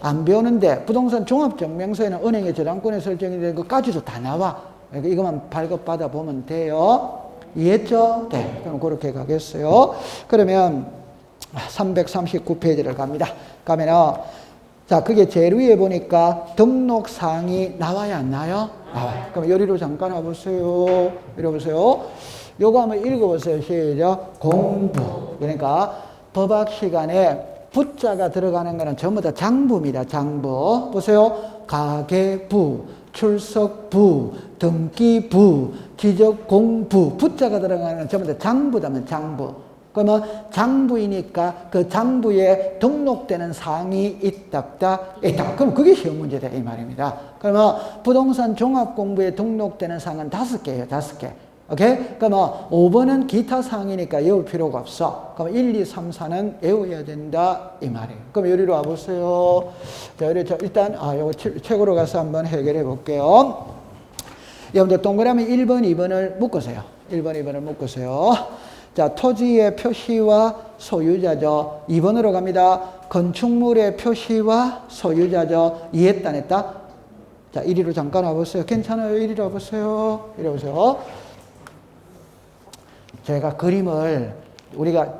안 배우는데 부동산 종합증명서에는 은행에 저당권이 설정이 된 것까지도 다 나와. 그러니까 이것만 발급받아 보면 돼요. 이해했죠? 네. 그럼 그렇게 가겠어요. 그러면 339페이지를 갑니다. 가면은 자, 그게 제일 위에 보니까 등록사항이 나와야 안 나요? 나와요. 그럼 여기로 잠깐 와보세요. 이리 보세요. 요거 한번 읽어보세요. 시작. 공부. 그러니까 법학 시간에 부자가 들어가는 거는 전부 다 장부입니다. 장부. 보세요. 가계부, 출석부, 등기부, 지적공부. 부자가 들어가는 건 전부 다 장부다면 장부. 그러면 장부이니까 그 장부에 등록되는 사항이 있다. 그럼 그게 시험 문제다 이 말입니다. 그러면 부동산 종합공부에 등록되는 사항은 5개예요. 5개. 오케이? 그러면 5번은 기타 사항이니까 외울 필요가 없어. 그럼 1, 2, 3, 4는 외워야 된다 이 말이에요. 그럼 여기로 와보세요. 자, 일단 요거 책으로 가서 한번 해결해 볼게요. 여러분들 동그라미 1번, 2번을 묶으세요. 1번, 2번을 묶으세요. 자, 토지의 표시와 소유자죠. 2번으로 갑니다. 건축물의 표시와 소유자죠. 이해했다, 안 했다? 자, 이리로 잠깐 와보세요. 괜찮아요. 이리로 와보세요. 이리 오세요. 제가 그림을 우리가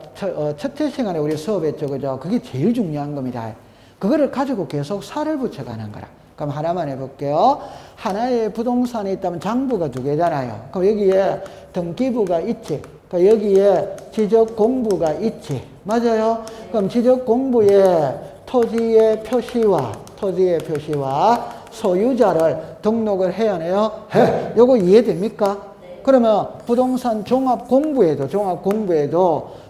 첫째 시간에 우리 수업했죠. 그죠? 그게 제일 중요한 겁니다. 그거를 가지고 계속 살을 붙여가는 거라. 그럼 하나만 해볼게요. 하나의 부동산이 있다면 장부가 2개잖아요. 그럼 여기에 등기부가 있지. 그러니까 여기에 지적공부가 있지. 맞아요? 그럼 지적공부에 토지의 표시와 소유자를 등록을 해야 해요. 요거 이해됩니까? 그러면 부동산 종합공부에도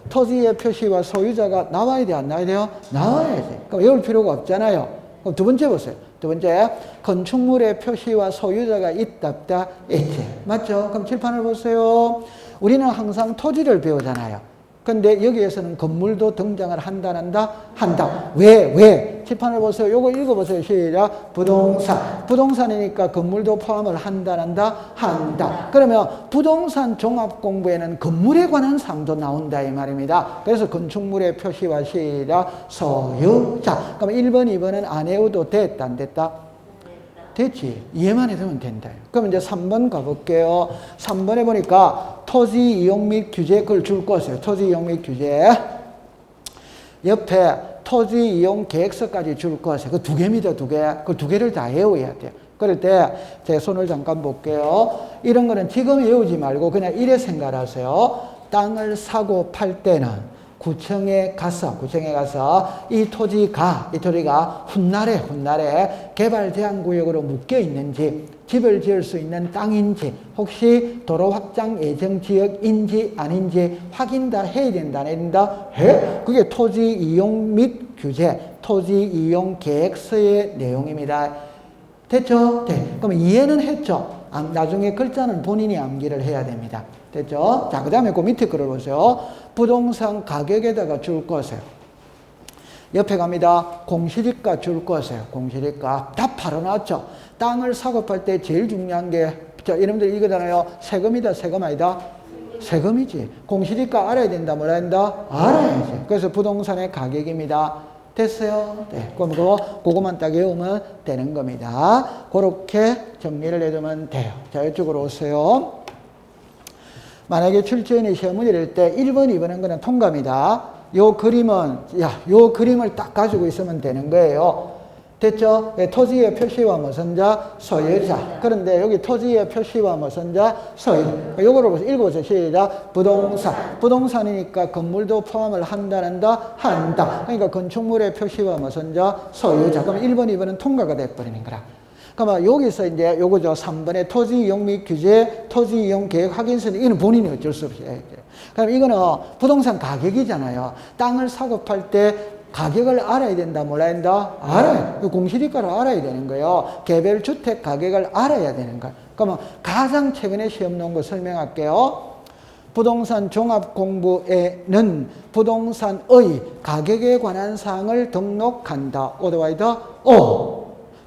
토지의 표시와 소유자가 나와야 돼, 안 나와야 돼요? 나와야지. 그럼 외울 필요가 없잖아요. 그럼 두 번째 보세요. 두 번째, 건축물의 표시와 소유자가 있다, 없다, 있지. 맞죠? 그럼 칠판을 보세요. 우리는 항상 토지를 배우잖아요. 근데 여기에서는 건물도 등장을 한다, 한다. 왜? 칠판을 보세요. 요거 읽어보세요. 시작. 부동산이니까 건물도 포함을 한다, 한다. 그러면 부동산 종합공부에는 건물에 관한 사항도 나온다, 이 말입니다. 그래서 건축물의 표시와 시작. 소유자. 그럼 1번, 2번은 안 외워도 됐다, 안 됐다? 됐지. 이해만 해두면 된다. 그럼 이제 3번 가볼게요. 3번에 보니까 토지 이용 및 규제 그걸 줄 거세요. 토지 이용 및 규제. 옆에 토지 이용 계획서까지 줄 거세요. 그 2개입니다, 2개. 그 2개를 다 외워야 돼요. 그럴 때 제 손을 잠깐 볼게요. 이런 거는 지금 외우지 말고 그냥 이래 생각하세요. 땅을 사고 팔 때는 구청에 가서 이 토지가 훗날에 개발 제한 구역으로 묶여 있는지, 집을 지을 수 있는 땅인지, 혹시 도로 확장 예정 지역인지 아닌지 확인 다 해야 된다, 안 해야 된다? 해. 그게 토지 이용 및 규제, 토지 이용 계획서의 내용입니다. 됐죠? 네. 그럼 이해는 했죠? 나중에 글자는 본인이 암기를 해야 됩니다. 됐죠? 자, 그 다음에 그 밑에 글을 보세요. 부동산 가격에다가 줄 거세요. 옆에 갑니다. 공시지가 줄 거세요. 공시지가. 다 팔아놨죠? 땅을 사고 팔 때 제일 중요한 게, 여러분들 이거잖아요. 세금이다, 세금 아니다? 세금이지. 공시지가 알아야 된다, 뭐라 한다? 알아야지. 그래서 부동산의 가격입니다. 됐어요? 네. 그럼 그거만 딱 외우면 되는 겁니다. 그렇게 정리를 해두면 돼요. 자, 이쪽으로 오세요. 만약에 출제원이 시험을 낼 때 1번, 2번은 그냥 통과입니다. 요 그림을 딱 가지고 있으면 되는 거예요. 됐죠? 토지의 표시와 무슨 자? 소유자. 그런데 여기 토지의 표시와 무슨 자? 소유자. 요거를 읽어보세요. 시작. 부동산이니까 건물도 포함을 한다. 그러니까 건축물의 표시와 무슨 자? 소유자. 그럼 1번, 2번은 통과가 돼버리는 거라. 그러면 여기서 이제 요거죠. 3번에 토지 이용 및 규제, 토지 이용 계획 확인서는 이거는 본인이 어쩔 수 없이 해야 돼요. 그럼 이거는 부동산 가격이잖아요. 땅을 사고 팔 때 가격을 알아야 된다, 몰라야 된다? 알아요. 공시지가를 알아야 되는 거예요. 개별 주택 가격을 알아야 되는 거예요. 그러면 가장 최근에 시험 나온 거 설명할게요. 부동산 종합공부에는 부동산의 가격에 관한 사항을 등록한다. 오더와이더 오.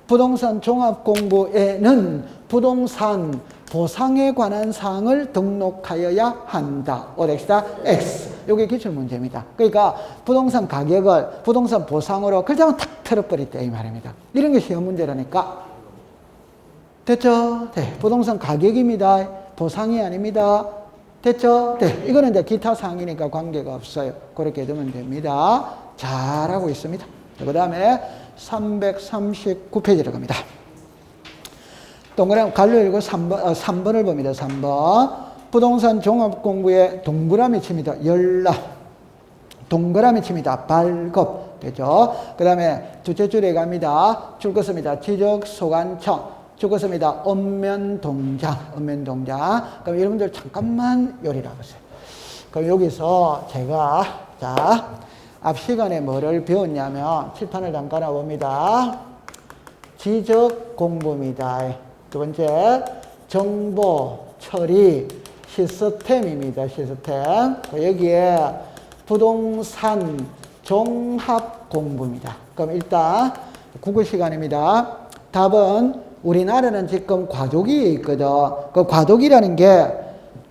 부동산 종합공부에는 부동산 보상에 관한 사항을 등록하여야 한다. 오덱시다 X. 이게 기출문제입니다. 그러니까 부동산 가격을 부동산 보상으로 글자만 탁 틀어버렸다 이 말입니다. 이런 게 시험 문제라니까. 됐죠? 네. 부동산 가격입니다. 보상이 아닙니다. 됐죠? 네. 이거는 이제 기타 사항이니까 관계가 없어요. 그렇게 해두면 됩니다. 잘하고 있습니다. 그 다음에 339페이지로 갑니다. 동그라미 갈려 읽고 3번을 봅니다. 3번. 부동산 종합공부에 동그라미 칩니다. 연락. 동그라미 칩니다. 발급. 되죠? 그 다음에 둘째 줄에 갑니다. 줄 것입니다. 지적소관청. 줄 것입니다. 읍면동장. 그럼 여러분들 잠깐만 요리를 해보세요. 그럼 여기서 제가, 앞 시간에 뭐를 배웠냐면, 칠판을 잠깐 봅니다. 지적 공부입니다. 두 번째, 정보 처리 시스템입니다. 시스템. 여기에 부동산 종합 공부입니다. 그럼 일단 국어 시간입니다. 답은 우리나라는 지금 과도기에 있거든. 그 과도기라는 게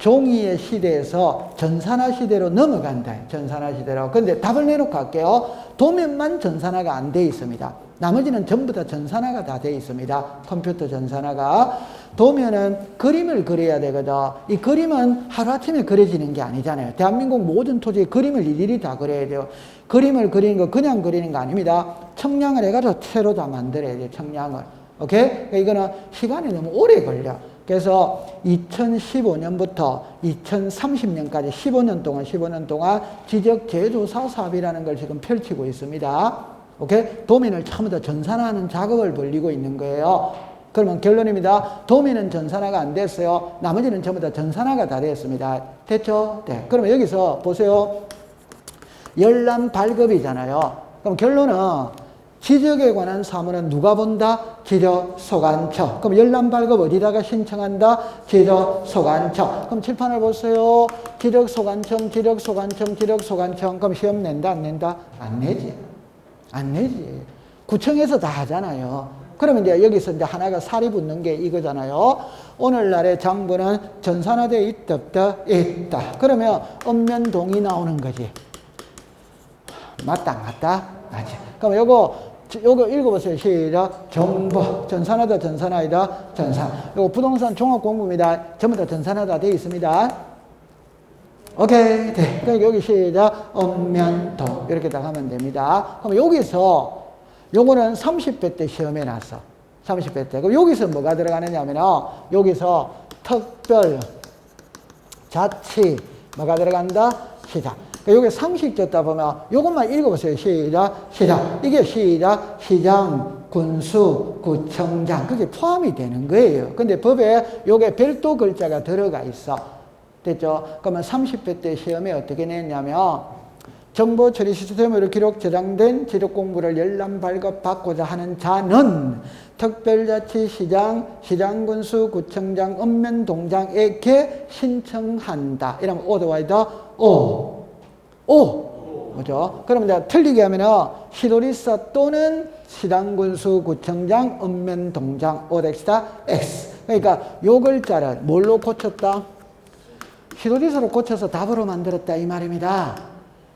종이의 시대에서 전산화 시대로 넘어간다. 전산화 시대로. 근데 답을 내놓고 할게요. 도면만 전산화가 안 돼 있습니다. 나머지는 전부 다 전산화가 다 돼 있습니다. 컴퓨터 전산화가. 도면은 그림을 그려야 되거든. 이 그림은 하루아침에 그려지는 게 아니잖아요. 대한민국 모든 토지에 그림을 일일이 다 그려야 돼요. 그림을 그리는 거 그냥 그리는 거 아닙니다. 청량을 해가지고 새로 다 만들어야 돼요. 청량을. 오케이? 그러니까 이거는 시간이 너무 오래 걸려. 그래서 2015년부터 2030년까지 15년 동안 지적 제조사 사업이라는 걸 지금 펼치고 있습니다. 오케이? 도면을 전부 다 전산화하는 작업을 벌이고 있는 거예요. 그러면 결론입니다. 도면은 전산화가 안 됐어요. 나머지는 전부 다 전산화가 다 됐습니다. 됐죠? 네. 그러면 여기서 보세요. 열람 발급이잖아요. 그럼 결론은 지적에 관한 사무는 누가 본다? 지적소관청. 그럼 열람 발급 어디다가 신청한다? 지적소관청. 그럼 칠판을 보세요. 지적소관청. 그럼 시험 낸다, 안 낸다? 안 내지. 안 내지. 구청에서 다 하잖아요. 그러면 이제 여기서 이제 하나가 살이 붙는 게 이거잖아요. 오늘날의 장부는 전산화되어 있다, 없다? 있다. 그러면 읍면동이 나오는 거지. 맞다, 맞다? 맞지. 그럼 요거 읽어보세요. 시작. 정보. 전산화다, 전산화이다, 전산. 요거 부동산 종합공부입니다. 전부 다 전산화다 되어 있습니다. 오케이. 네. 그러니까 여기 시작. 읍면동. 이렇게 다 하면 됩니다. 그럼 여기서 요거는 30회 때 시험에 났어. 30회 때. 그럼 여기서 뭐가 들어가느냐면, 여기서 특별, 자치, 뭐가 들어간다? 시작. 여기 상식 줬다 보면 요것만 읽어보세요. 시작. 이게 시장, 군수, 구청장. 그게 포함이 되는 거예요. 근데 법에 요게 별도 글자가 들어가 있어. 됐죠? 그러면 30회 때 시험에 어떻게 냈냐면, 정보 처리 시스템으로 기록 저장된 지적 공부를 열람 발급받고자 하는 자는 특별자치 시장 군수, 구청장, 읍면동장에게 신청한다. 이러면 오더와이더 뭐죠? 그럼 이제 틀리게 하면은 시도리사 또는 시장군수, 구청장, 읍면동장, 오덱스다, X. 그러니까 요 글자를 뭘로 고쳤다? 시도리사로 고쳐서 답으로 만들었다 이 말입니다.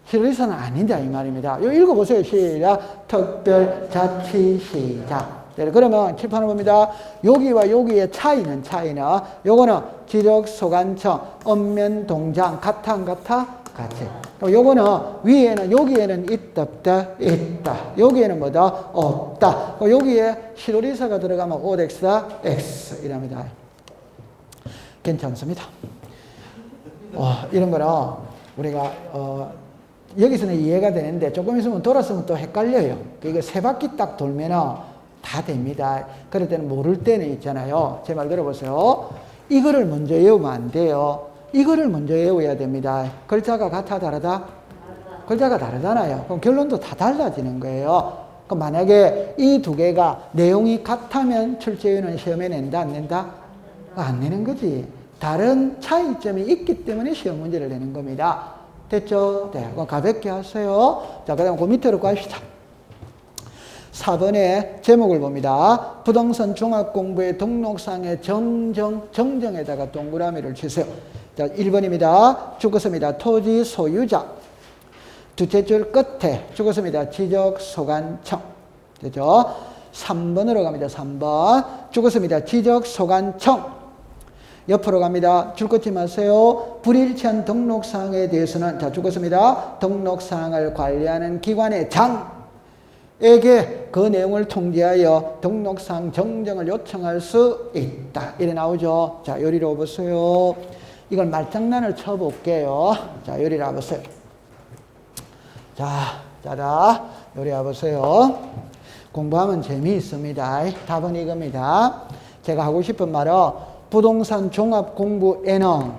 시도리사는 아니다 이 말입니다. 요 읽어보세요. 시작. 특별자치시장. 네, 그러면 칠판을 봅니다. 여기와 여기의 차이는 요거는 지적소관청, 읍면동장 같아 안 같아? 같이. 요거는 위에는 여기에는 있다 없다? 있다. 여기에는 뭐다? 없다. 여기에 시도리사가 들어가면 오덱스다 X 이랍니다. 괜찮습니다. 이런 거는 우리가 여기서는 이해가 되는데 조금 있으면 돌았으면 또 헷갈려요. 이거 세 바퀴 딱 돌면은 다 됩니다. 그럴 때는 모를 때는 있잖아요. 제 말 들어보세요. 이거를 먼저 외우면 안 돼요. 이거를 먼저 외워야 됩니다. 글자가 같아 다르다? 글자가 다르잖아요. 그럼 결론도 다 달라지는 거예요. 그럼 만약에 이 두 개가 내용이 같으면 출제위원은 시험에 낸다 안 낸다? 안 내는 거지. 다른 차이점이 있기 때문에 시험 문제를 내는 겁니다. 됐죠? 네, 그럼 가볍게 하세요. 자, 그 다음 그 밑으로 가시다. 4번의 제목을 봅니다. 부동산 종합공부의 등록상의 정정에다가 동그라미를 치세요. 자, 1번입니다. 죽었습니다. 토지 소유자. 두째 줄 끝에 죽었습니다. 지적소관청. 되죠? 3번으로 갑니다. 3번. 죽었습니다. 지적소관청. 옆으로 갑니다. 줄 긋지 마세요. 불일치한 등록사항에 대해서는, 자, 죽었습니다. 등록사항을 관리하는 기관의 장에게 그 내용을 통지하여 등록사항 정정을 요청할 수 있다. 이래 나오죠. 자, 요리로 와보세요. 이걸 말장난을 쳐볼게요. 자, 요리로 와보세요. 자, 요리 와보세요. 공부하면 재미있습니다. 답은 이겁니다. 제가 하고 싶은 말은 부동산 종합공부에는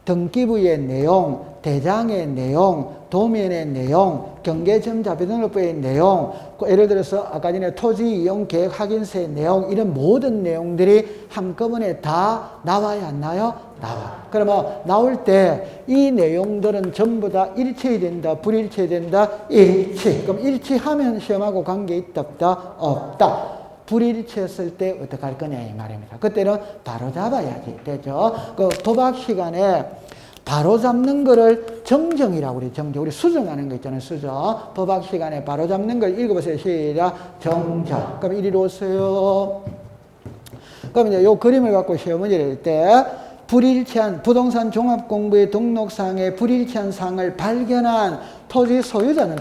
등기부의 내용, 대장의 내용, 도면의 내용, 경계점자비등록부의 내용, 예를 들어서 아까 전에 토지이용계획 확인서의 내용, 이런 모든 내용들이 한꺼번에 다 나와야 안 나요? 나와. 그러면 나올 때 이 내용들은 전부 다 일치된다, 불일치된다, 일치. 그럼 일치하면 시험하고 관계 있다, 없다? 없다. 불일치했을 때 어떻게 할 거냐 이 말입니다. 그때는 바로 잡아야지. 되죠? 그 도박 시간에 바로 잡는 거를 정정이라고 그래. 정정. 우리 수정하는 거 있잖아요. 수정. 도박 시간에 바로 잡는 걸 읽어보세요. 시작. 정정. 그럼 이리로 오세요. 그럼 이제 요 그림을 갖고 시험 문제를 낼 때 불일치한 부동산 종합공부의 등록상에 불일치한 사항을 발견한 토지 소유자는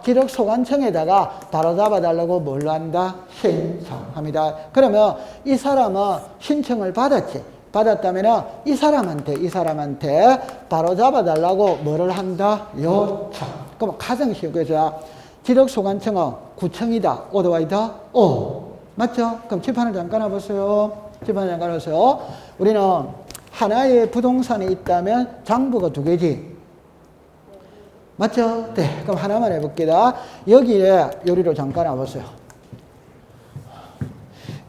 기록소관청에다가 바로 잡아달라고 뭘로 한다? 신청합니다. 그러면 이 사람은 신청을 받았지. 받았다면 이 사람한테 바로 잡아달라고 뭐를 한다? 요청. 그럼 가장 쉬운 거죠. 기록소관청은 구청이다. 오더와이다? 오. 맞죠? 그럼 칠판을 잠깐 와보세요. 칠판을 잠깐 와보세요. 우리는 하나의 부동산이 있다면 장부가 2개지. 맞죠? 네. 그럼 하나만 해볼게요. 여기에 요리로 잠깐 와보세요.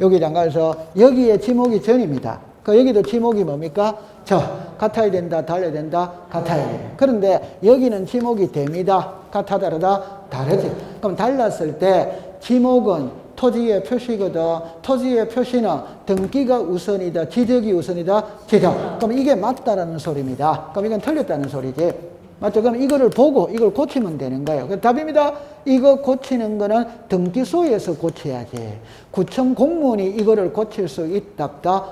여기 잠깐 와서 여기에 지목이 전입니다. 그 여기도 지목이 뭡니까? 같아야 된다, 달라야 된다, 같아야 돼. 그런데 여기는 지목이 됩니다. 같아, 다르다, 다르지. 그럼 달랐을 때 지목은 토지의 표시거든. 토지의 표시는 등기가 우선이다, 지적이 우선이다, 지적. 그럼 이게 맞다라는 소리입니다. 그럼 이건 틀렸다는 소리지. 맞죠? 그럼 이거를 보고 이걸 고치면 되는 거예요. 그 답입니다. 이거 고치는 거는 등기소에서 고쳐야지. 구청 공무원이 이거를 고칠 수 있다,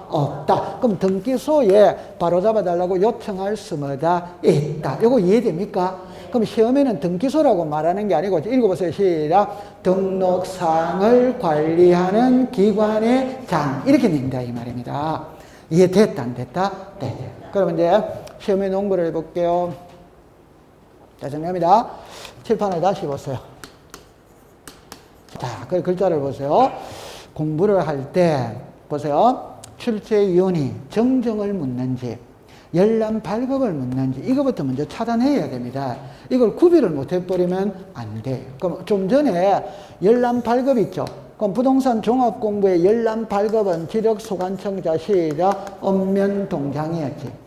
없다. 그럼 등기소에 바로 잡아달라고 요청할 수마다 있다. 이거 이해됩니까? 그럼 시험에는 등기소라고 말하는 게 아니고 읽어보세요. 시작. 등록상을 관리하는 기관의 장. 이렇게 낸다 이 말입니다. 이해됐다 안 됐다? 네. 그러면 이제 시험에 농부를 해볼게요. 자, 정리합니다. 칠판을 다시 보세요. 자, 그 글자를 보세요. 공부를 할 때 보세요. 출제위원이 정정을 묻는지 열람 발급을 묻는지 이거부터 먼저 차단해야 됩니다. 이걸 구비를 못 해버리면 안 돼요. 그럼 좀 전에 열람 발급 있죠. 그럼 부동산 종합공부의 열람 발급은 지력소관청자 시작 읍면동장이었지.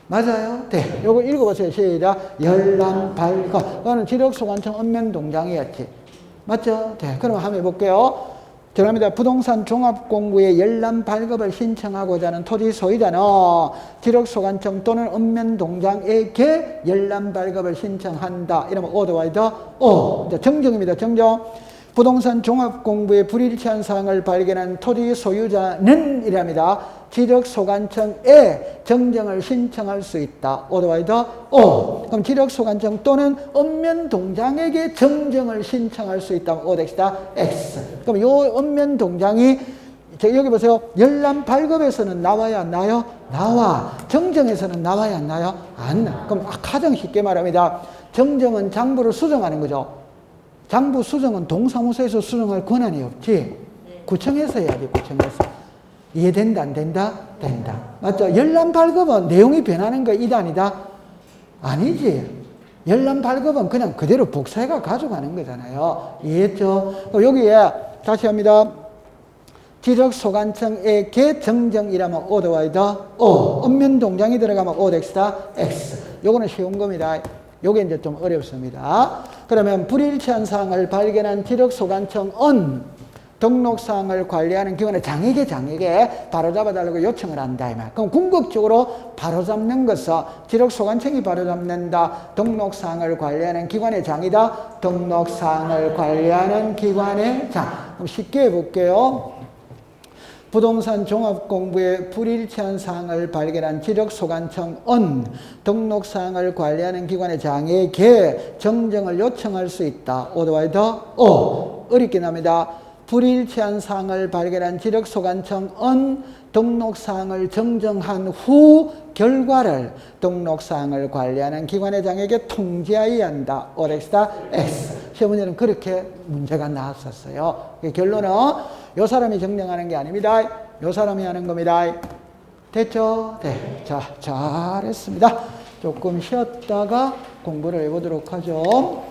맞아요? 네. 요거 읽어보세요. 시작. 열람 발급. 그거는 지력소관청 읍면동장이었지. 맞죠? 네. 그럼 한번 해볼게요. 죄송합니다. 부동산 종합공부의 열람 발급을 신청하고자 하는 토지 소유자는 지력소관청 또는 읍면동장에게 열람 발급을 신청한다. 이러면 오더와이더 오. 정정입니다. 정정. 부동산 종합공부의 불일치한 사항을 발견한 토지 소유자는 이랍니다. 지력소관청에 정정을 신청할 수 있다. 오더와이더 오. 그럼 지력소관청 또는 읍면동장에게 정정을 신청할 수 있다. 오덱시다 X. 그럼 요 읍면동장이 여기 보세요. 열람 발급에서는 나와야 안 나요? 나와. 정정에서는 나와야 안 나요? 안 나. 그럼 가장 쉽게 말합니다. 정정은 장부를 수정하는 거죠. 장부 수정은 동사무소에서 수정할 권한이 없지. 구청에서 해야지. 구청에서. 이해된다 안 된다? 된다. 맞죠? 열람 발급은 내용이 변하는 거 이다 아니다? 아니지. 열람 발급은 그냥 그대로 복사해가 가져가는 거잖아요. 이해했죠? 여기에 다시 합니다. 지력소관청에게 정정이라면 오더와이더 오. 읍면동장이 들어가면 오덱스다 X. 요거는 쉬운 겁니다. 요게 이제 좀 어렵습니다. 그러면 불일치한 사항을 발견한 지력소관청은 등록사항을 관리하는 기관의 장에게 바로 잡아달라고 요청을 한다. 이 말. 그럼 궁극적으로 바로 잡는 것은 지력소관청이 바로 잡는다. 등록사항을 관리하는 기관의 장이다. 등록사항을 관리하는 기관의 장. 그럼 쉽게 해볼게요. 부동산 종합공부의 불일치한 사항을 발견한 지력소관청은 등록사항을 관리하는 기관의 장에게 정정을 요청할 수 있다. 오더와이더 오. 어렵게 납니다. 불일치한 사항을 발견한 지력소관청은 등록사항을 정정한 후 결과를 등록사항을 관리하는 기관의 장에게 통지하여야 한다. 오렉스다 X. 시험 문제는 그렇게 문제가 나왔었어요. 결론은 요 사람이 정정하는 게 아닙니다. 요 사람이 하는 겁니다. 됐죠? 네. 자, 잘했습니다. 조금 쉬었다가 공부를 해보도록 하죠.